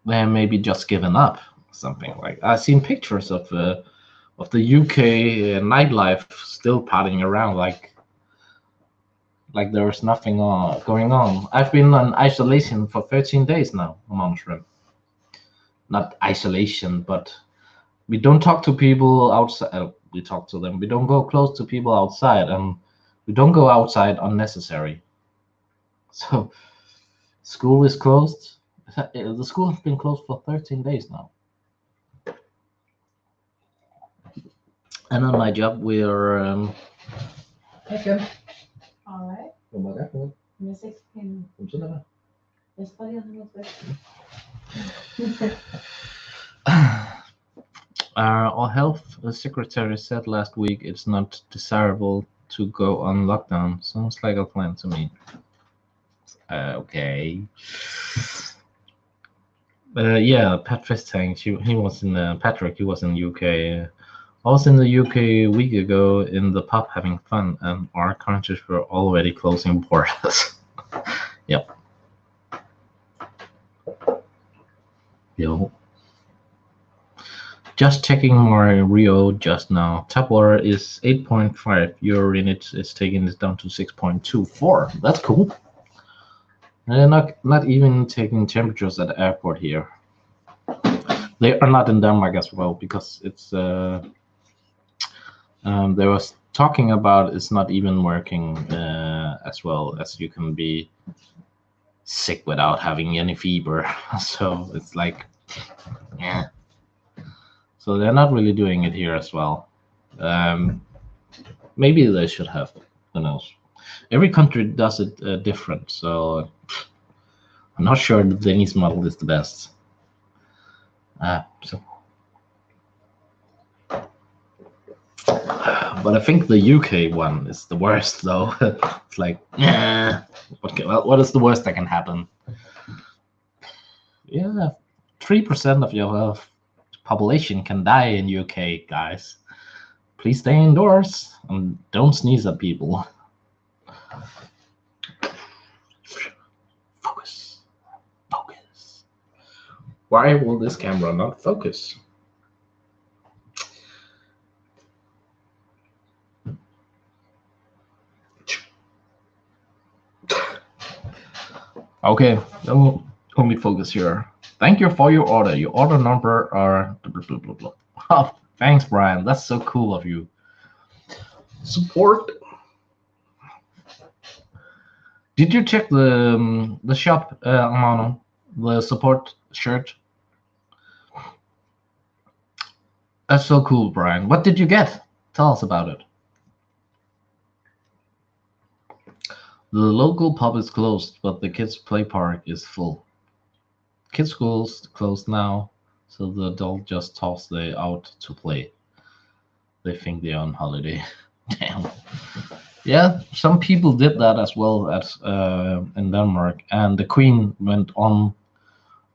maybe just given up, something like. I've seen pictures of the UK nightlife still partying around like there's nothing going on. I've been on isolation for 13 days now, Among Shrimp. Not isolation, but we don't talk to people outside. We talk to them. We don't go close to people outside, and we don't go outside unnecessary. So school is closed. The school has been closed for 13 days now. And on my job, we are. Okay. All right. Our health secretary said last week it's not desirable to go on lockdown. Sounds like a plan to me. Okay. Yeah, Pat Fistang, he was in Patrick. He was in the UK. I was in the UK a week ago in the pub having fun, and our countries were already closing borders. Yep. Yo. Just checking my Rio just now. Tap water is 8.5. Your unit is taking this down to 6.24. That's cool. And not even taking temperatures at the airport here. They are not in Denmark as well because it's they was talking about it's not even working as well as you can be sick without having any fever. So it's like, yeah. So they're not really doing it here as well. Maybe they should have. Who knows? Every country does it different. So I'm not sure the Danish model is the best. But I think the UK one is the worst, though. It's like, what is the worst that can happen? Yeah, 3% of your population can die in UK, guys. Please stay indoors and don't sneeze at people. Focus. Focus. Why will this camera not focus? Okay, let me focus here. Thank you for your order. Your order number are blah, blah, blah, blah. Oh, thanks, Brian. That's so cool of you. Support. Did you check the shop, Amano? The support shirt? That's so cool, Brian. What did you get? Tell us about it. The local pub is closed, but the kids' play park is full. Kids' schools closed now, so the adults just toss they out to play. They think they're on holiday. Damn. Yeah, some people did that as well as in Denmark, and the Queen went on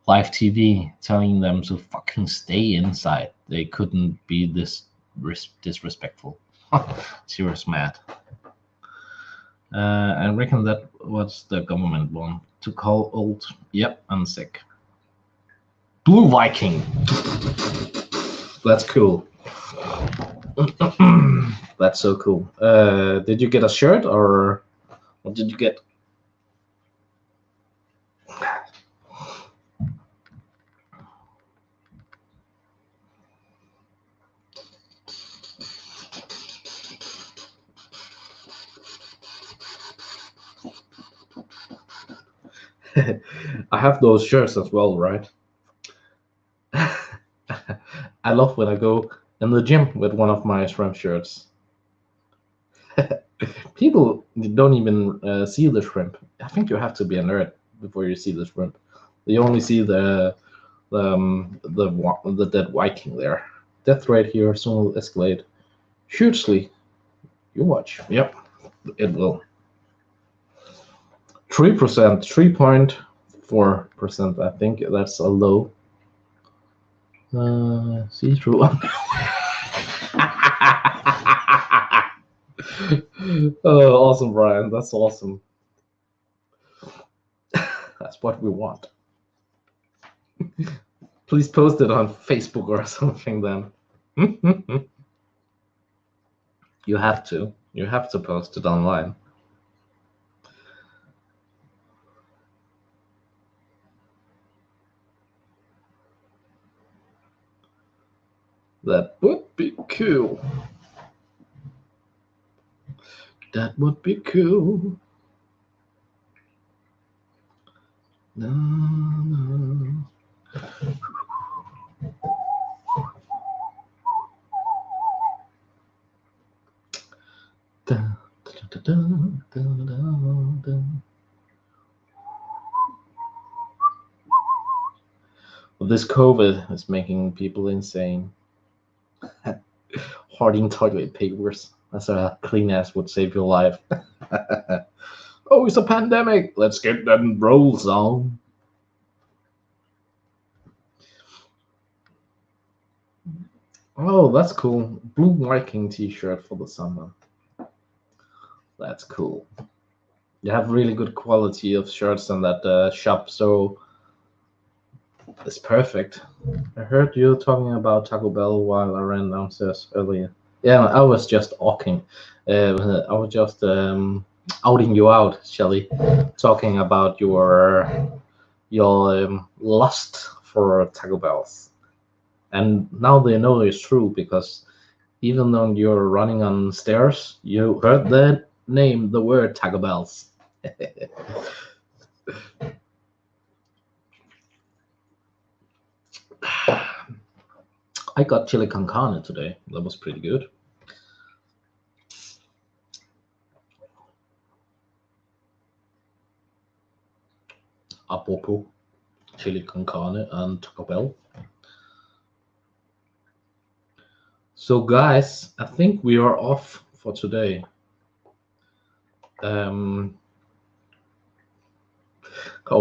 live TV telling them to fucking stay inside. They couldn't be this disrespectful. She was mad. I reckon that was the government one to call old, yep, and sick. Blue Viking. That's cool. That's so cool. Did you get a shirt or what did you get? I have those shirts as well, right? I love when I go in the gym with one of my shrimp shirts. People don't even see the shrimp. I think you have to be a nerd before you see the shrimp. You only see the dead Viking there. Death rate here soon will escalate hugely. You watch. Yep, it will. 3%, 3.4%. I think that's a low. See through. Oh, awesome, Brian. That's awesome. That's what we want. Please post it on Facebook or something then. You have to. You have to post it online. That would be cool. That would be cool. No, no. Da, da, da, da, da, da. Well, this COVID is making people insane. Hoarding toilet papers. That's a clean ass would save your life. Oh, it's a pandemic. Let's get them rolls on. Oh, that's cool. Blue Viking t-shirt for the summer. That's cool. You have really good quality of shirts in that shop, so it's perfect. I heard you talking about Taco Bell while I ran downstairs earlier. Yeah, I was just talking. I was just outing you out, Shelly, talking about your lust for Taco Bells. And now they know it's true because even though you're running on stairs, you heard the name, the word Taco Bells. I got chili con carne today. That was pretty good. Apropos chili con carne and Taco Bell. So guys, I think we are off for today. Oh,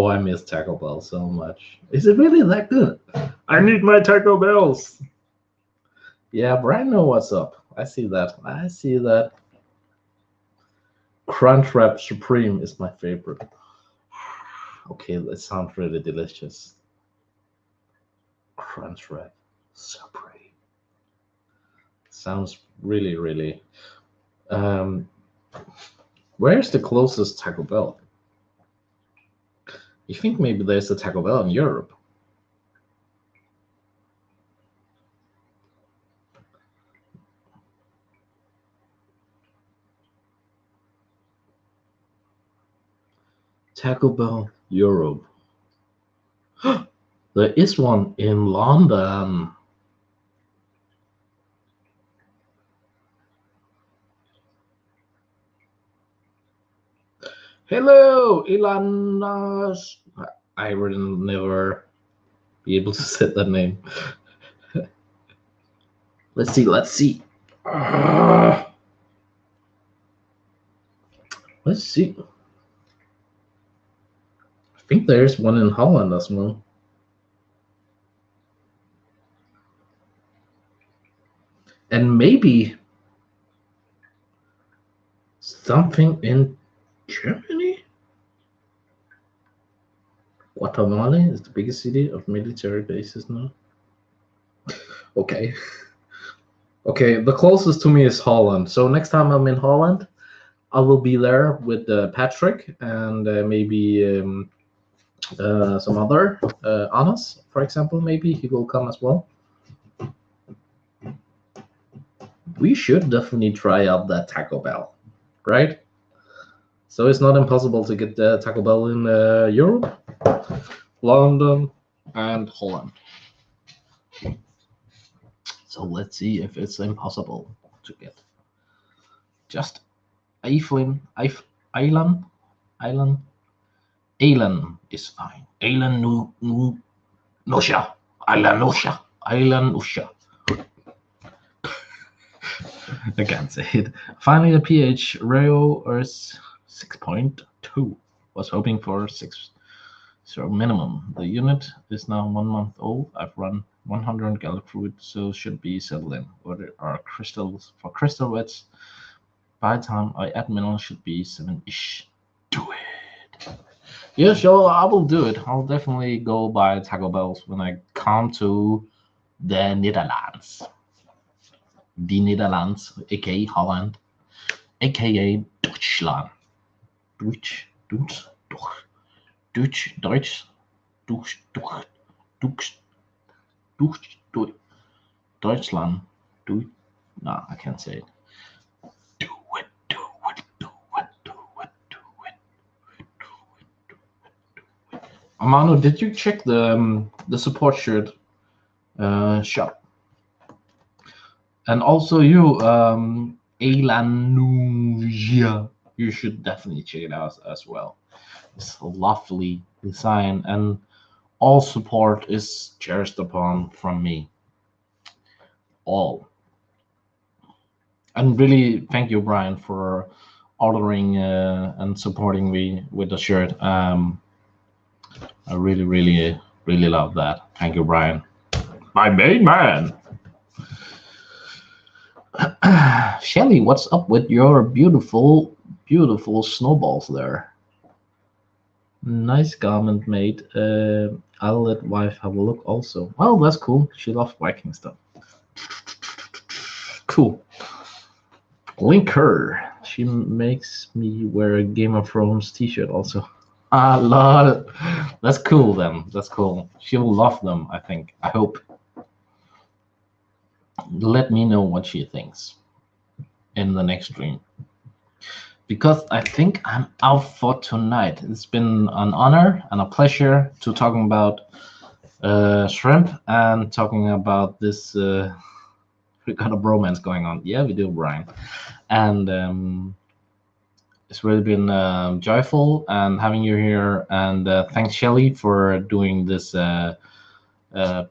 I miss Taco Bell so much. Is it really that good? I need my Taco Bells. Yeah, Brian know what's up. I see that. I see that. Crunchwrap Supreme is my favorite. Okay, that sounds really delicious. Crunchwrap Supreme. Sounds really, really. Where's the closest Taco Bell? You think maybe there's a Taco Bell in Europe? Taco Bell Europe. There is one in London. Hello, Ilana. I will never be able to say that name. Let's see. Let's see. Let's see. I think there's one in Holland as well. And maybe something in Germany? Guatemala is the biggest city of military bases now. Okay. Okay, the closest to me is Holland. So next time I'm in Holland, I will be there with Patrick and maybe some other Anas, for example. Maybe he will come as well. We should definitely try out that Taco Bell, right? So it's not impossible to get the Taco Bell in Europe, London, and Holland. So let's see if it's impossible to get. Just Island is fine. Island Nusha. I can't say it. Finally, the pH ratio is 6.2. Was hoping for 6. So minimum. The unit is now 1 month old. I've run 100 gallon through it, so should be settled in. What are crystals for crystal wets? By the time I add mineral, should be 7-ish. Do it. Yeah, sure, I will do it. I'll definitely go buy Taco Bells when I come to the Netherlands. The Netherlands, aka Holland, aka Deutschland. Deutschland. No, I can't say it. Do it. Amano, did you check the support shirt shop? And also you, Elanuja, you should definitely check it out as well. It's a lovely design, and all support is cherished upon from me. All. And really, thank you, Brian, for ordering and supporting me with the shirt. I really love that. Thank you, Brian. My main man. Shelly, what's up with your beautiful snowballs there? Nice garment, mate. I'll let wife have a look also. Oh, that's cool. She loves Viking stuff. Cool. Link her. She makes me wear a Game of Thrones t-shirt also. I love it. That's cool then. That's cool. She'll love them, I think. I hope. let me know what she thinks in the next stream, because I think I'm out for tonight. It's been an honor and a pleasure to talking about shrimp and talking about this. We got a bromance going on. Yeah, we do, Brian. And it's really been joyful and having you here. And thanks, Shelly, for doing this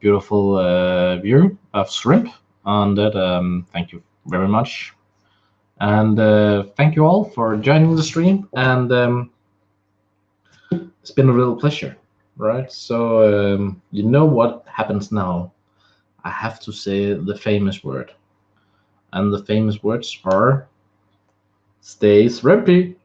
beautiful view of shrimp. On that, thank you very much. And thank you all for joining the stream. And it's been a real pleasure, right? So you know what happens now. I have to say the famous word. And the famous words are stay shrimpy.